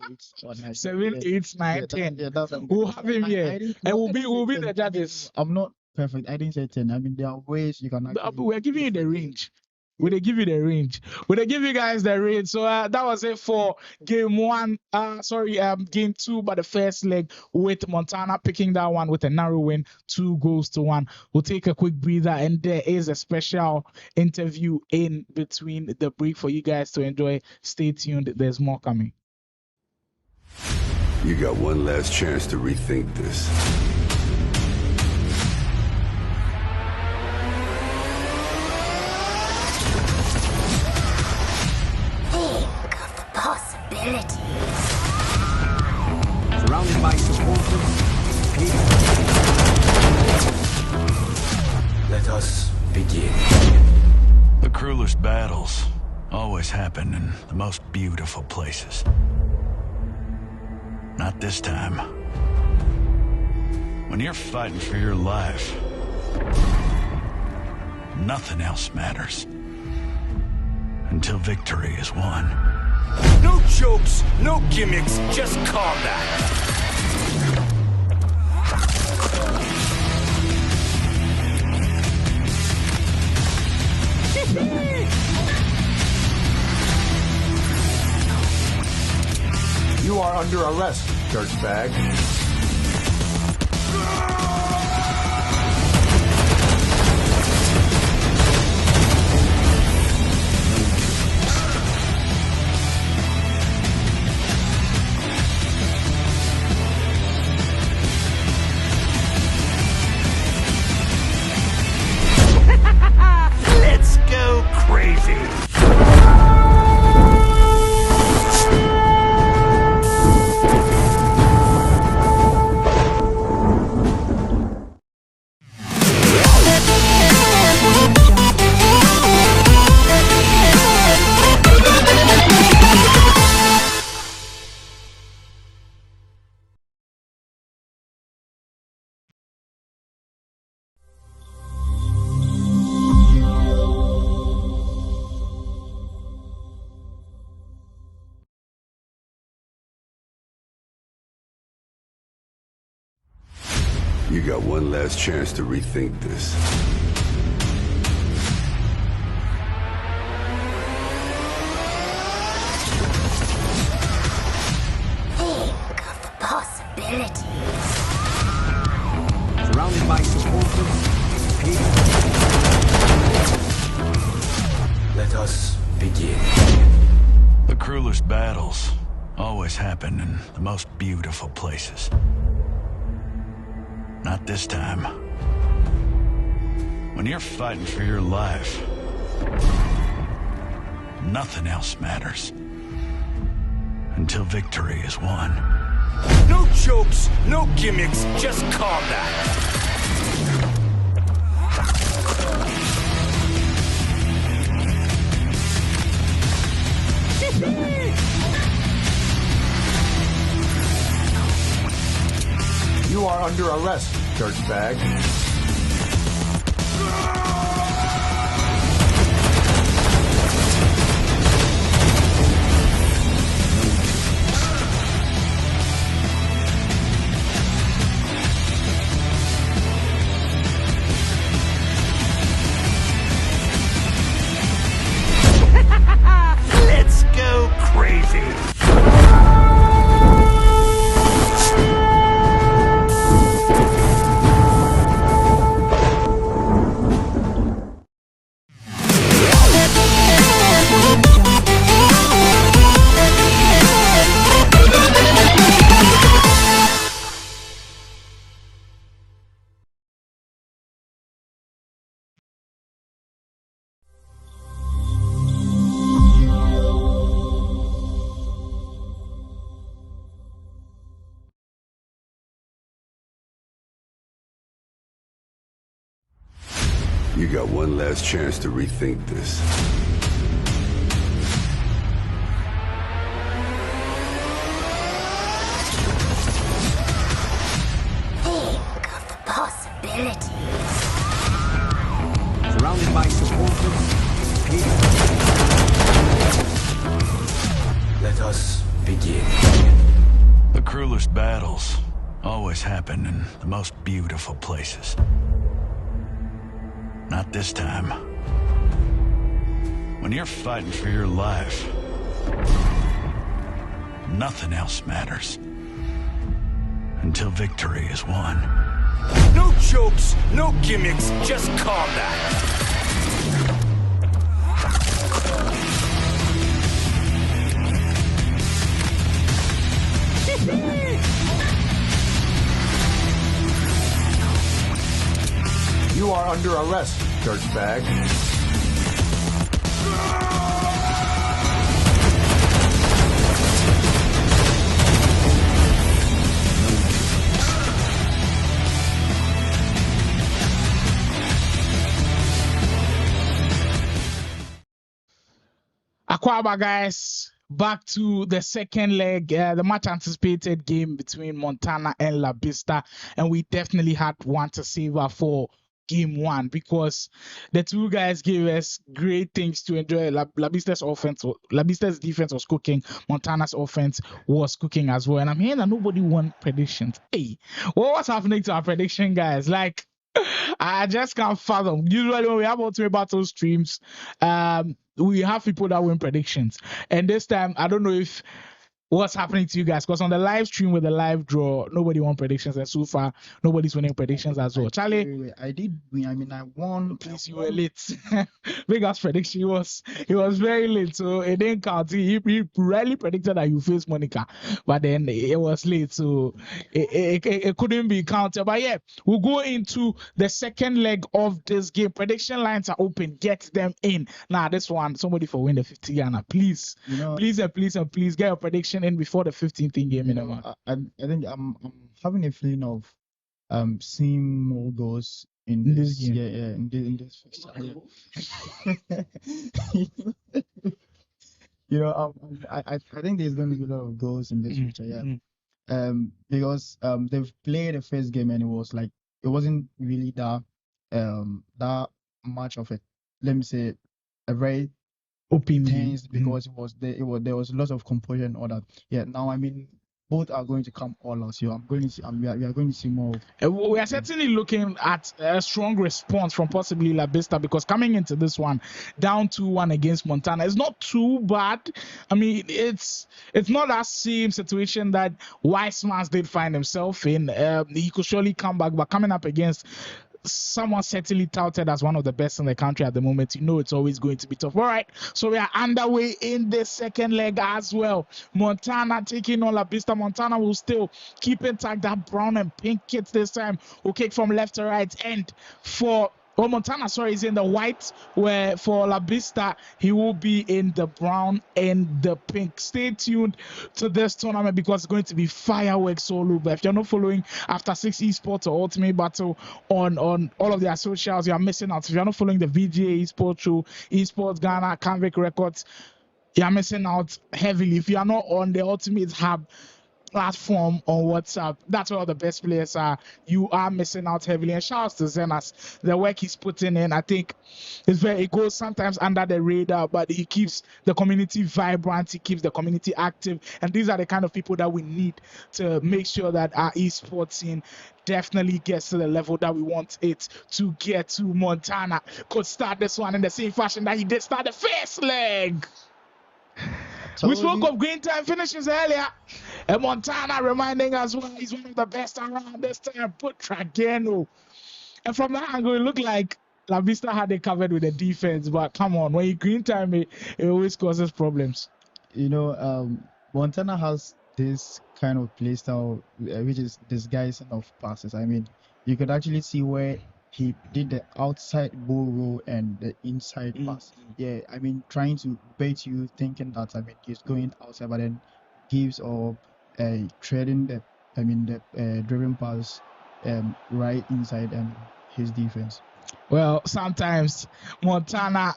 8, or 9. 7, 8, 9, 10. We'll have him here, and we'll be the judges. I'm not perfect. I didn't say 10. I mean, there are ways you can. We're giving you the range. Will they give you the range? Will they give you guys the range? So that was it for game 1. Game 2, but the first leg with Montana picking that one with a narrow win, 2-1. We'll take a quick breather, and there is a special interview in between the break for you guys to enjoy. Stay tuned. There's more coming. You got one last chance to rethink this. Possibilities. Surrounded by supporters, let us begin. The cruelest battles always happen in the most beautiful places. Not this time. When you're fighting for your life, nothing else matters until victory is won. No jokes, no gimmicks, just combat. You are under arrest, dirtbag. Let's go crazy. You got one last chance to rethink this. Think of the possibilities. Surrounded by supporters, let us begin. The cruelest battles always happen in the most beautiful places. Not this time. When you're fighting for your life, nothing else matters until victory is won. No jokes, no gimmicks, just combat. You are under arrest, dirtbag. Let's go crazy. You got one last chance to rethink this. Think of the possibilities. Surrounded by supporters. Let us begin. The cruelest battles always happen in the most beautiful places. Not this time. When you're fighting for your life, nothing else matters. Until victory is won. No jokes, no gimmicks, just combat. You are under arrest, dirtbag. Aquaba, guys, back to the second leg, the much anticipated game between Montana and Labista, and we definitely had one to savor for game one because the two guys gave us great things to enjoy. Labista's defense was cooking, Montana's offense was cooking as well, and I'm hearing that nobody won predictions. Hey, what's happening to our prediction, guys? Like, I just can't fathom. Usually when we have Ultimate Battle streams, we have people that win predictions. And this time, I don't know if what's happening to you guys, because on the live stream with the live draw, nobody won predictions, and so far nobody's winning predictions as well. Charlie, I did win. I mean, I won. please, you were late. Vegas prediction, he was very late, so it didn't count. He rarely predicted that you face Monica, but then it was late, so it couldn't be counted. But yeah, we'll go into the second leg of this game. Prediction lines are open. Get them in. Now, this one, somebody for win the 50 Ghana, please, please get your prediction in before the 15th game in the month. I think I'm having a feeling of seeing more goals in this game. In this fixture. I think there's going to be a lot of goals in this fixture. Yeah. Because they've played the first game and it wasn't really that much of it. Let me say a very Open tense because there was a lot of composure and all that. Yeah, now I mean both are going to come all out. So we are going to see more. We are certainly looking at a strong response from possibly Labista, because coming into this one down 2-1 against Montana is not too bad. I mean, it's not that same situation that Weissmans did find himself in. He could surely come back, but coming up against someone certainly touted as one of the best in the country at the moment, it's always going to be tough. All right, so we are underway in the second leg as well. Montana taking on Labista. Montana will still keep intact that brown and pink kit this time. Will kick from left to right, and Montana, is in the white, where for Labista, he will be in the brown and the pink. Stay tuned to this tournament because it's going to be fireworks all over. If you're not following After 6 Esports or Ultimate Battle on all of their socials, you're missing out. If you're not following the VGA Esports Show, Esports Ghana, Canvic Records, you're missing out heavily. If you are not on the Ultimate Hub platform on WhatsApp, that's where all the best players are. You are missing out heavily. And shout out to Zenas, the work he's putting in. I think it goes sometimes under the radar, but he keeps the community vibrant, he keeps the community active, and these are the kind of people that we need to make sure that our esports scene definitely gets to the level that we want it to get to. Montana could start this one in the same fashion that he did start the first leg. We spoke of green time finishes earlier, and Montana reminding us he's one of the best around this time. Put Trageno, and from that angle, it looked like Labista had it covered with the defense. But come on, when you green time it always causes problems. Montana has this kind of play style, which is disguising of passes. I mean, you could actually see where he did the outside bull roll and the inside pass. Yeah, I mean, trying to bait you, thinking that he's going outside, but then gives or trading the driven pass right inside his defense. Well, sometimes Montana,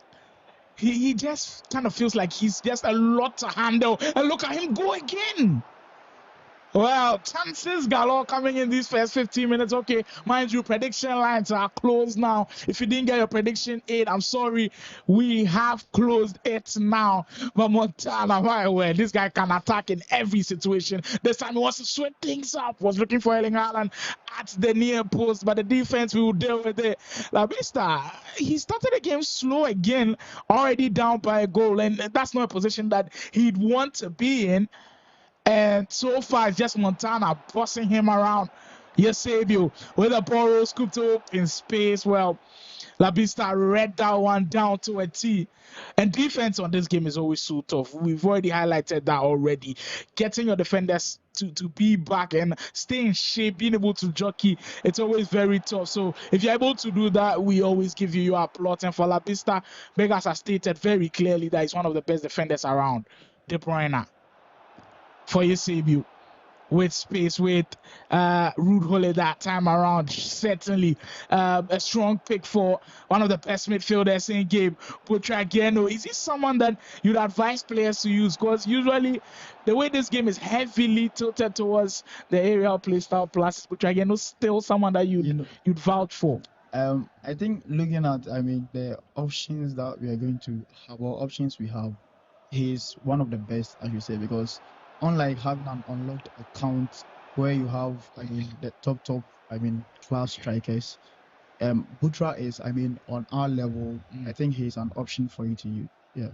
he just kind of feels like he's just a lot to handle. And look at him go again. Well, chances galore coming in these first 15 minutes. Okay, mind you, prediction lines are closed now. If you didn't get your prediction 8, I'm sorry. We have closed it now. But Montana, my word, this guy can attack in every situation. This time he wants to sweat things up. Was looking for Erling Haaland at the near post, but the defense we will deal with it. Labista, he started the game slow again, already down by a goal, and that's not a position that he'd want to be in. And so far, it's just Montana bossing him around. Eusebio with a ball scooped up in space. Well, Labista read that one down to a T. And defense on this game is always so tough. We've already highlighted that already. Getting your defenders to be back and stay in shape, being able to jockey, it's always very tough. So if you're able to do that, we always give you your applause. And for Labista, Vegas has stated very clearly that he's one of the best defenders around. De Bruyne. For Eusebio with space with Rude Hole that time around. Certainly a strong pick for one of the best midfielders in game. Butragueño, is he someone that you'd advise players to use? Because usually the way this game is heavily tilted towards the aerial play style, plus Butragueño still someone that you'd vouch for. I think looking at, the options that we are going to have, or options we have, he's one of the best, as you say, because unlike having an unlocked account where you have, the top, class strikers, Butra is, on our level, I think he's an option for you to use. Yeah.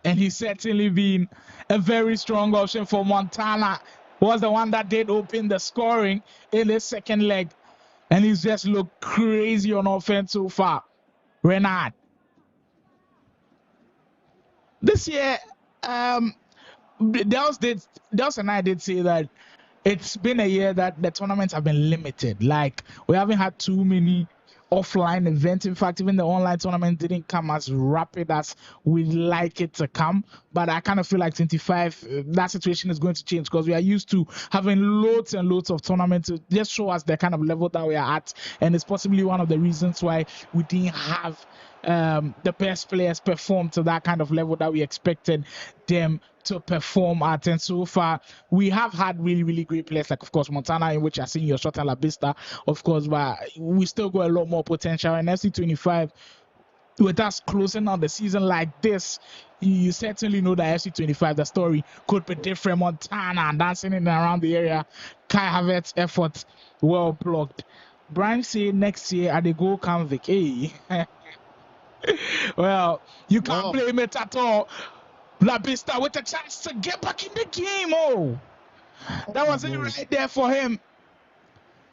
And he's certainly been a very strong option for Montana. Was the one that did open the scoring in the second leg. And he's just looked crazy on offense so far. Renard. This year, Dels and I did say that it's been a year that the tournaments have been limited. Like, we haven't had too many offline events. In fact, even the online tournament didn't come as rapid as we'd like it to come. But I kind of feel like 25, that situation is going to change, because we are used to having loads and loads of tournaments to just show us the kind of level that we are at. And it's possibly one of the reasons why we didn't have the best players perform to that kind of level that we expected them to perform at. And so far, we have had really, really great players, like, of course, Montana, in which I seen your shot at Labista, of course, but we still got a lot more potential. And FC25, with us closing out the season like this, you certainly know that FC25, the story could be different. Montana dancing in and around the area. Kai Havertz effort well blocked. Brian say next year at the goal Canvic. Hey. Well, you can't blame it at all. Labista with a chance to get back in the game. Oh, that was it right there for him.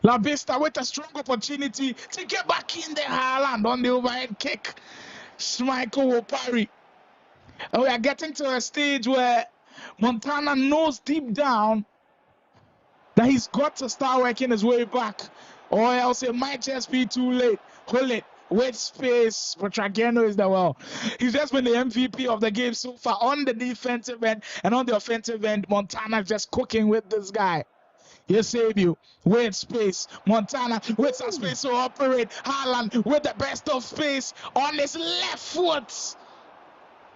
Labista with a strong opportunity to get back in there. Haaland on the overhead kick. Schmeichel will parry. And we are getting to a stage where Montana knows deep down that he's got to start working his way back, or else it might just be too late. Hold it. With space, Butragueño is he's just been the MVP of the game so far on the defensive end, and on the offensive end, Montana just cooking with this guy. Eusebio with space. Montana with some space to operate. Haaland with the best of space on his left foot.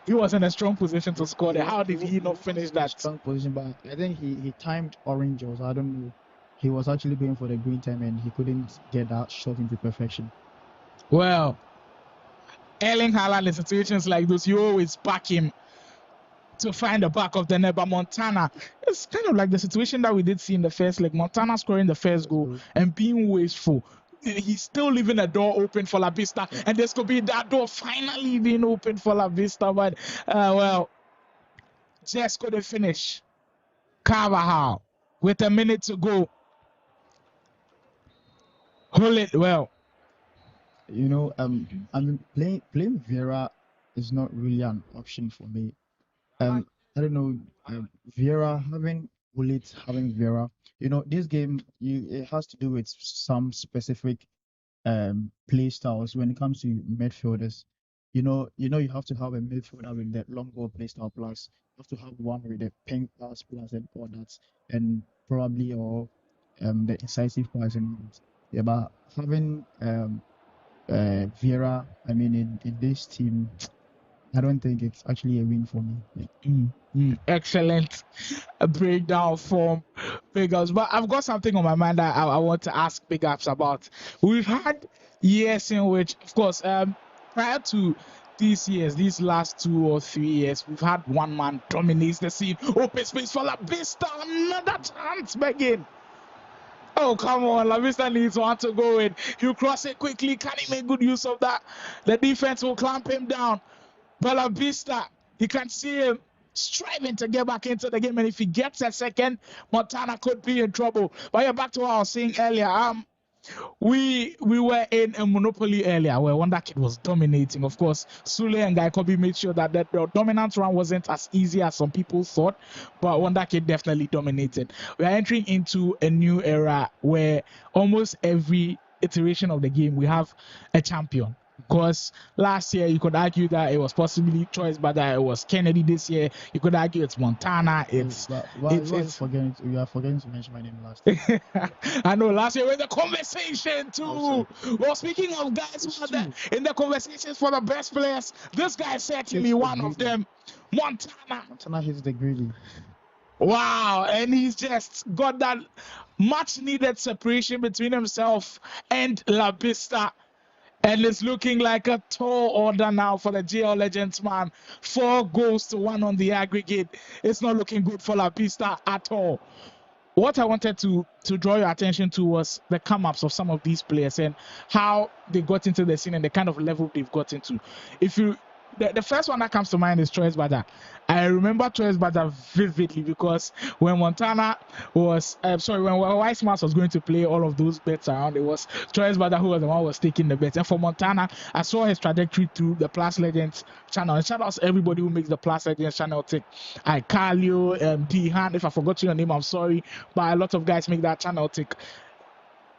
He was in a strong position to score there. How did he not finish that? Strong position, but I think he timed orange, or I don't know. He was actually going for the green time and he couldn't get that shot into perfection. Well, Erling Haaland, in situations like this, you always back him to find the back of the net. But Montana, it's kind of like the situation that we did see in the first leg. Montana scoring the first goal and being wasteful. He's still leaving a door open for Labista, and this could be that door finally being open for Labista. But, just couldn't finish. Carvajal with a minute to go. Hold it well. Playing Vieira is not really an option for me. I don't know, Vieira having bullets, having Vieira. This game, it has to do with some specific play styles when it comes to midfielders. You have to have a midfielder with that long ball play style, plus you have to have one with the pink plus and all that, and probably the incisive passing. Yeah, but having Vieira, I mean, in this team, I don't think it's actually a win for me. Yeah. Excellent breakdown from Big Ups. But I've got something on my mind that I want to ask Big Ups about. We've had years in which, of course, prior to these last 2 or 3 years, we've had one man dominates the scene. Open space for Labista, another chance, Megan. Oh, come on. Labista needs one to go in. He'll cross it quickly. Can he make good use of that? The defense will clamp him down. But Labista, you can see him striving to get back into the game. And if he gets a second, Montana could be in trouble. But yeah, back to what I was saying earlier. We were in a monopoly earlier where Wondha Kid was dominating. Of course, Sule and Guy Kobe made sure that the dominant run wasn't as easy as some people thought, but Wondha Kid definitely dominated. We are entering into a new era where almost every iteration of the game we have a champion. Because last year you could argue that it was possibly Choice, but that it was Kennedy. This year you could argue it's Montana. You are forgetting to mention my name last. I know last year we're in the conversation too. Well, speaking of guys who are in the conversations for the best players, this guy is certainly one of them. Montana hits the greedy. Wow, and he's just got that much needed separation between himself and Labista. And it's looking like a tall order now for the GL Legends, man. 4 goals to 1 on the aggregate. It's not looking good for Labista at all. What I wanted to draw your attention to was the come-ups of some of these players and how they got into the scene and the kind of level they've got into. The first one that comes to mind is Choice Bada. I remember Choice Bada vividly because when Montana was, when Weissmans was going to play all of those bets around, it was Choice Bada who was the one who was taking the bets. And for Montana, I saw his trajectory through the Plus Legends channel. And shout out to everybody who makes the Plus Legends channel tick. Carlio, D-Han, if I forgot your name, I'm sorry. But a lot of guys make that channel tick.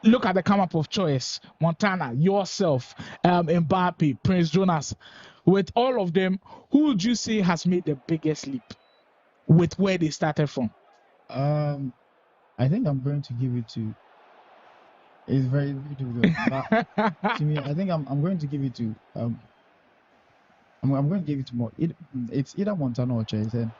Look at the come-up of Choice, Montana, yourself, Mbappe, Prince Jonas. With all of them, who would you say has made the biggest leap with where they started from? I think I'm going to give it to. It's very difficult. But to me, I think I'm going to give it to. I'm going to give it to more. It's either Montana or Choice. And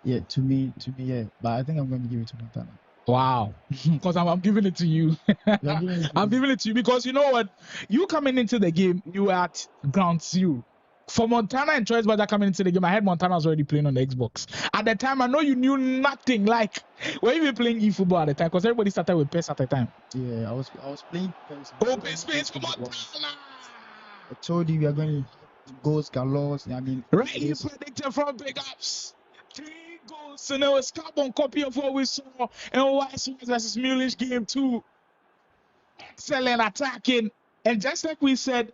yeah, to me, yeah. But I think I'm going to give it to Montana. Wow, because I'm giving it to you. I'm giving it to you because you know what? You coming into the game, you were at ground zero. For Montana and Choice Bada coming into the game, I heard Montana was already playing on the Xbox. At the time, I know you knew nothing. Like, were you even playing eFootball at the time? Because everybody started with PES at the time. Yeah, I was playing PES. Open space for Montana. I told you we are going to goals galore. I mean, right? You predicted from Big Ups. 3 goals, and it was carbon copy of what we saw in Weissmans versus Mullish game 2. Excellent attacking, and just like we said,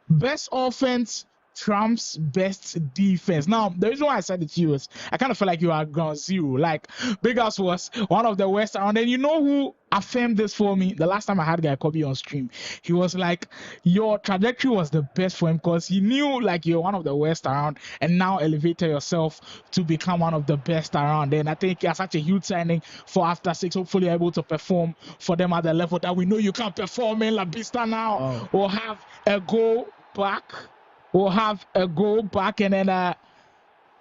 best offense trumps best defense. Now, the reason why I said it to you is I kind of feel like you are ground zero. Like Big House was one of the worst around, and you know who affirmed this for me? The last time I had Guy Kobe on stream, he was like, your trajectory was the best for him because he knew like you're one of the worst around, and now elevated yourself to become one of the best around. And I think it's such a huge signing for After 6. Hopefully, you're able to perform for them at the level that we know you can perform in Labista now, or have a go back. We'll have a go back, and then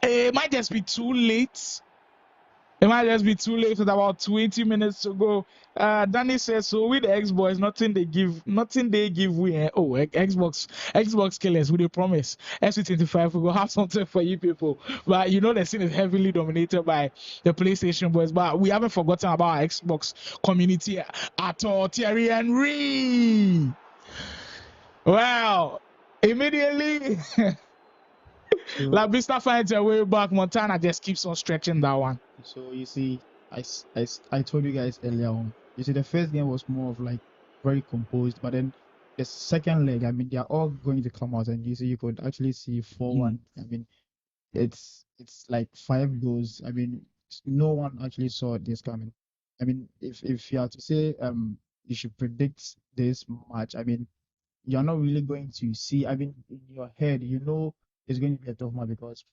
it might just be too late. It might just be too late with about 20 minutes to go. Danny says, so with the X-Boys, nothing they give we. Xbox killers, we they promise. SC25, we will have something for you people. But you know the scene is heavily dominated by the PlayStation boys. But we haven't forgotten about our Xbox community at all. Thierry Henry. Wow. Immediately, Labista finds a way back. Montana just keeps on stretching that one. So you see, I told you guys earlier on. You see, the first game was more of like very composed, but then the second leg, I mean, they are all going to come out, and you see, you could actually see 4-1. I mean, it's like 5 goals. I mean, no one actually saw this coming. I mean, if you have to say you should predict this match, I mean, you're not really going to see. I mean, in your head, you know it's going to be a tough match because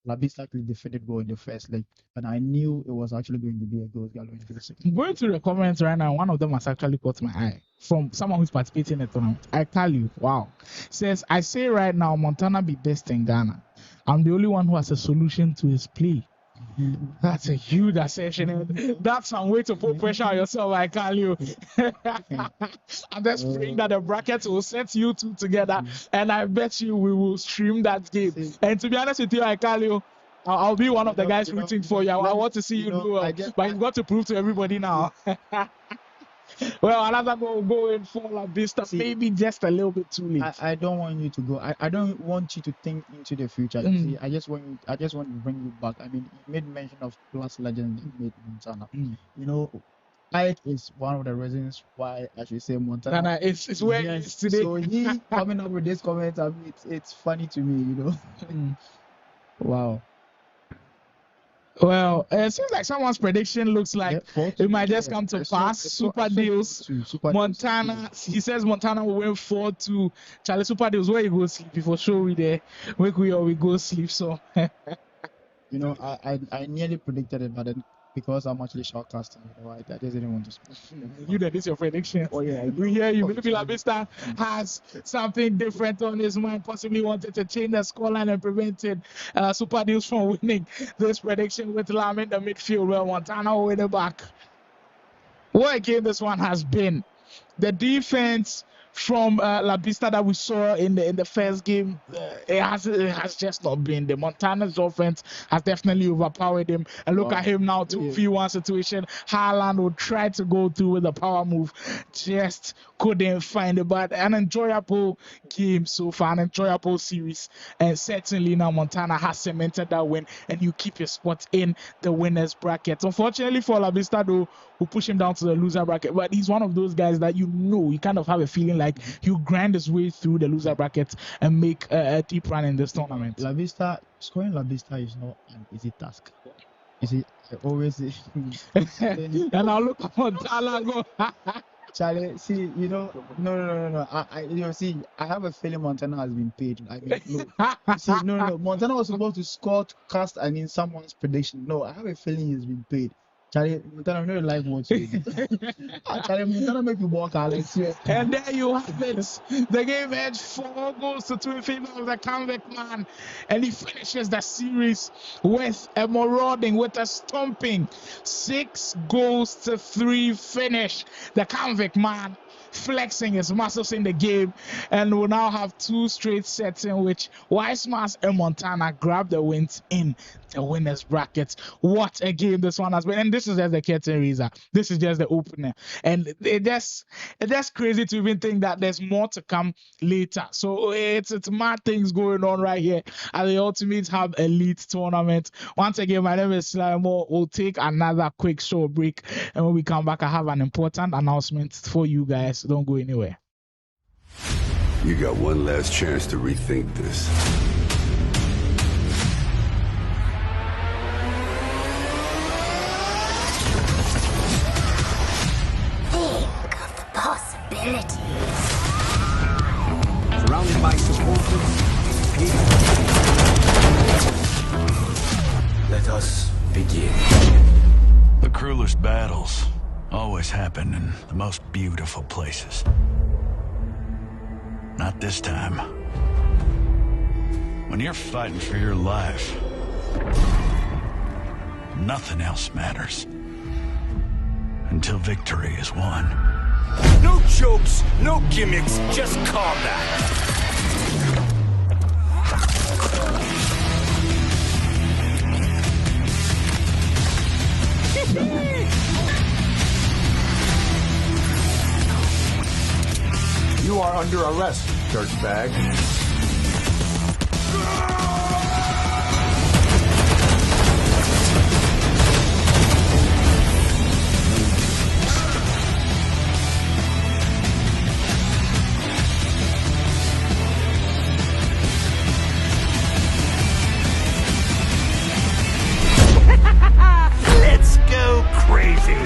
Labista actually defended well in the first leg, and I knew it was actually going to be a goal galore into the second. Going through the comments right now, one of them has actually caught my eye from someone who's participating in the tournament. I tell you, wow. Says, I say right now, Montana be best in Ghana. I'm the only one who has a solution to his play. That's a huge assertion. That's some way to put pressure on yourself, I tell you. I'm just praying that the brackets will set you two together, and I bet you we will stream that game. And to be honest with you, I tell you, I'll be one of the guys rooting for you. I want to see you do well, but you've got to prove to everybody now. Well, another goal going for Labista, maybe just a little bit too late. I don't want you to go. I don't want you to think into the future. See, I just want to bring you back. I mean, you made mention of class legends that made Montana. You know, height is one of the reasons why I should say Montana. It's where it is today. So he coming up with this comment, I mean, it's funny to me, you know. Wow. Well, it seems like someone's prediction looks like it might just come to pass. Super Deals, Montana. He says Montana will win 4-2. Charlie, Super Deals, where you go sleep? Before show we there, where we go sleep. So, you know, I nearly predicted it, but then because I'm actually shortcasting, you know, I just didn't want to speak. You that is your prediction. Oh yeah, we hear you. Maybe Labista has something different on his mind, possibly wanted to change the scoreline and prevented Super Deals from winning this prediction with Lam in the midfield. Well, Montana will win it back. What a game this one has been. The defense from Labista that we saw in the first game, it has just not been. The Montana's offense has definitely overpowered him. And look at him now, 2v1 situation. Haaland will try to go through with a power move, just couldn't find it. But an enjoyable game so far, an enjoyable series. And certainly now Montana has cemented that win, and you keep your spot in the winners bracket. Unfortunately for Labista, though, who push him down to the loser bracket, but he's one of those guys that you kind of have a feeling like he'll grind his way through the loser bracket and make a deep run in this tournament. Scoring Labista is not an easy task. You see, I always say. And I'll look at Montana and go. Charlie, see, you know, no. See, I have a feeling Montana has been paid. I mean, no. See, no. Montana was supposed to score to cast, someone's prediction. No, I have a feeling he's been paid. Charlie, Montana, no like what you Charlie, Montana make you walk, Alex. And there you have it. The game edged 4 goals to 2 in favor of the convict man. And he finishes the series with a marauding, with a stomping 6 goals to 3 finish. The convict man flexing his muscles in the game, and will now have 2 straight sets in which Wisemas and Montana grab the wins in the winners bracket. What a game this one has been, and this is just the curtain raiser. This is just the opener, and it's just crazy to even think that there's more to come later. So it's mad things going on right here at the Ultimate Hub Elite Tournament. Once again, my name is Slimo. We'll take another quick short break, and when we come back, I have an important announcement for you guys. Don't go anywhere. You got one last chance to rethink this. Think of the possibilities. Surrounded by supporters. Let us begin. The cruelest battles always happen in the most beautiful places. Not this time. When you're fighting for your life, nothing else matters. Until victory is won. No jokes, no gimmicks, just combat. You are under arrest, dirtbag. Let's go crazy.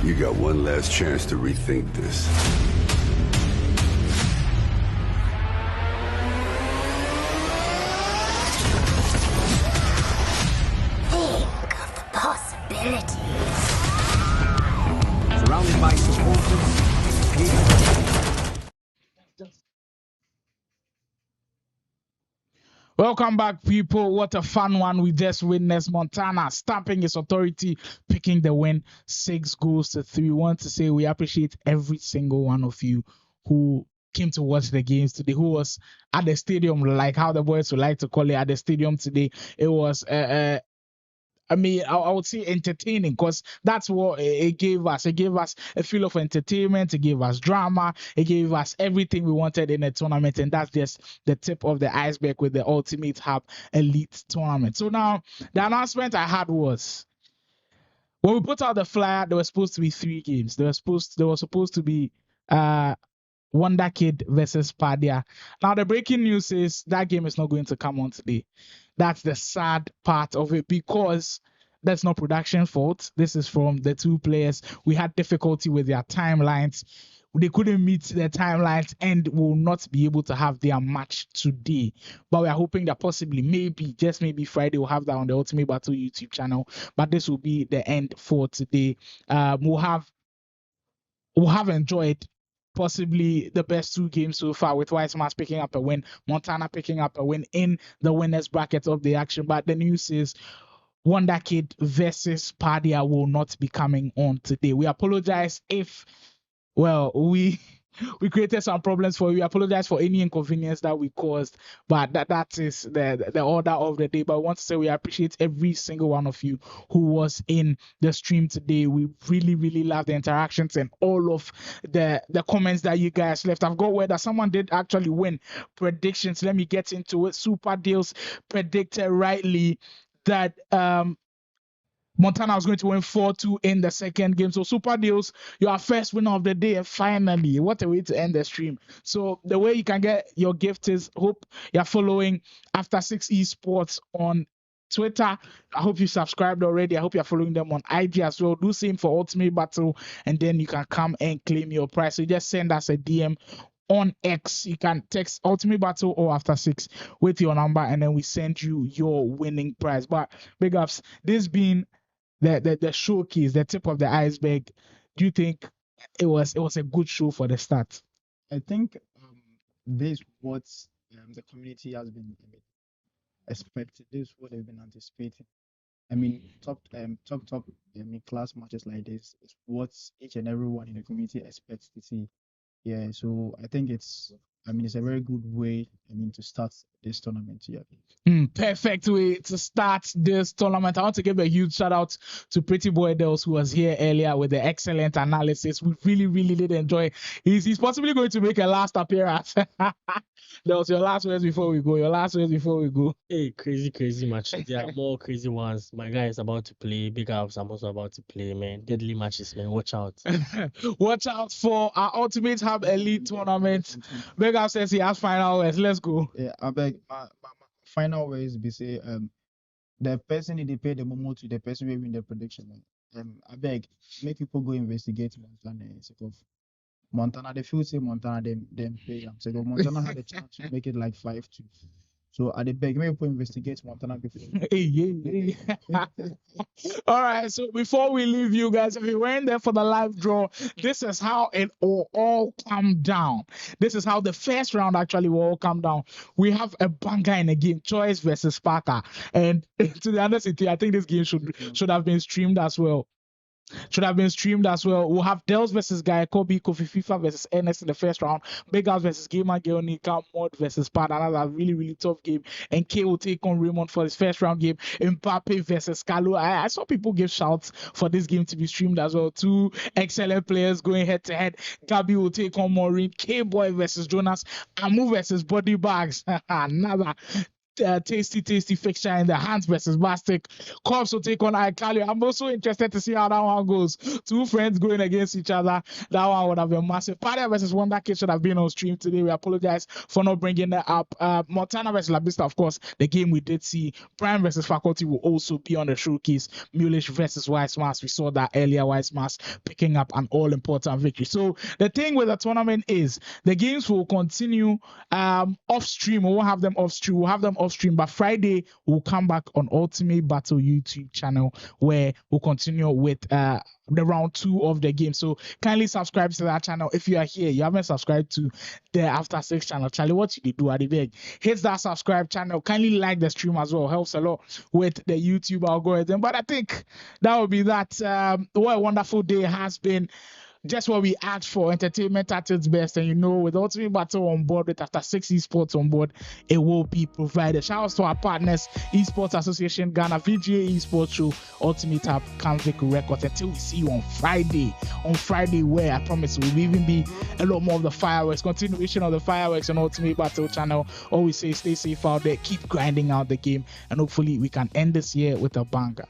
You got one last chance to rethink this. Think of the possibilities. Surrounded by supporters. Welcome back, people. What a fun one we just witnessed. Montana stamping its authority, picking the win, 6-3. We want to say we appreciate every single one of you who came to watch the games today, who was at the stadium, like how the boys would like to call it, at the stadium today. It was I mean, I would say entertaining, because that's what it gave us. It gave us a feel of entertainment. It gave us drama. It gave us everything we wanted in a tournament. And that's just the tip of the iceberg with the Ultimate Hub Elite Tournament. So now, the announcement I had was, when we put out the flyer, there were supposed to be 3 games. There was supposed to be Wondha Kid versus Pardia. Now, the breaking news is that game is not going to come on today. That's the sad part of it, because that's not production fault. This is from the 2 players. We had difficulty with their timelines. They couldn't meet their timelines and will not be able to have their match today. But we are hoping that possibly, maybe, just maybe Friday, we'll have that on the Ultimate Battle YouTube channel. But this will be the end for today. We'll have enjoyed possibly the best 2 games so far, with Weissmans picking up a win, Montana picking up a win in the winners bracket of the action. But the news is Wondha Kid versus Pardia will not be coming on today. We apologize if, well, we created some problems for you. We apologize for any inconvenience that we caused, but that is the order of the day. But I want to say we appreciate every single one of you who was in the stream today. We really, really love the interactions and all of the comments that you guys left. I've got word that someone did actually win predictions. Let me get into it. Super Deals predicted rightly that Montana was going to win 4-2 in the second game. So Super Deals, you are first winner of the day. And finally, what a way to end the stream. So the way you can get your gift is, hope you're following After 6 Esports on Twitter. I hope you subscribed already. I hope you're following them on IG as well. Do same for Ultimate Battle, and then you can come and claim your prize. So just send us a DM on X. You can text Ultimate Battle or After 6 with your number, and then we send you your winning prize. But big ups, this being the showcase, the tip of the iceberg. Do you think it was a good show for the start? I think this is what the community has been expecting. This is what they've been anticipating. I mean, top class matches like this is what each and everyone in the community expects to see. Yeah, so I think it's a very good way, to start this tournament. Yeah. Perfect way to start this tournament. I want to give a huge shout out to Pretty Boy Dels, who was here earlier with the excellent analysis. We really, really did enjoy. He's possibly going to make a last appearance. That was your last words before we go. Hey, crazy match. There are more crazy ones. My guy is about to play. Big ups. I'm also about to play, man. Deadly matches, man. Watch out. Watch out for our Ultimate Hub Elite Tournament. Big ups says he has final words. Let's go. Yeah, I beg. My final words be say the person they pay the momo to the person who win the prediction. I beg, make people go investigate Montana. Montana, they feel say Montana them pay them. So Montana had a chance to make it like 5-2. So at the beg, maybe people investigate Montana before. Hey. All right. So before we leave you guys, if you weren't there for the live draw, this is how it all come down. This is how the first round actually will all come down. We have a banger in a game, Choice versus Parker. And to the honesty, I think this game should have been streamed as well. We'll have Dels versus Guy Kobe, Kofi FIFA versus NS in the first round. Big House versus Gamer Girl Nika, Mod versus Pad. Another really, really tough game. And K will take on Raymond for his first round game. Mbappe versus Kalu. I saw people give shouts for this game to be streamed as well. 2 excellent players going head to head. Gabi will take on Maureen. K-Boy versus Jonas. Amu versus Body Bags. Another tasty fixture in the Hans versus Bastic. Corps will take on iCali. I'm also interested to see how that one goes. Two friends going against each other. That one would have been massive. Pardia versus Wondha Kid should have been on stream today. We apologize for not bringing that up. Montana versus Labista, of course, the game we did see. Prime versus Faculty will also be on the showcase. Mullish versus Wise Mask. We saw that earlier. Wise Mask picking up an all-important victory. So the thing with the tournament is the games will continue off stream. We won't have them off stream. We'll have them off stream, but Friday we'll come back on Ultimate Battle YouTube channel where we'll continue with the round 2 of the game. So kindly subscribe to that channel. If you are here, you haven't subscribed to the After 6 channel, Charlie, what you do at the beg, hit that subscribe channel. Kindly like the stream as well. Helps a lot with the YouTube algorithm. But I think that will be that. What a wonderful day has been. Just what we asked for, entertainment at its best. And you know, with Ultimate Battle on board, with After 6 Esports on board, it will be provided. Shout out to our partners, Esports Association Ghana, VGA Esports Show, Ultimate Hub, Canvic Records. Until we see you on Friday. On Friday, where I promise will even be a lot more of the fireworks, continuation of the fireworks on Ultimate Battle channel. Always say stay safe out there, keep grinding out the game, and hopefully we can end this year with a banger.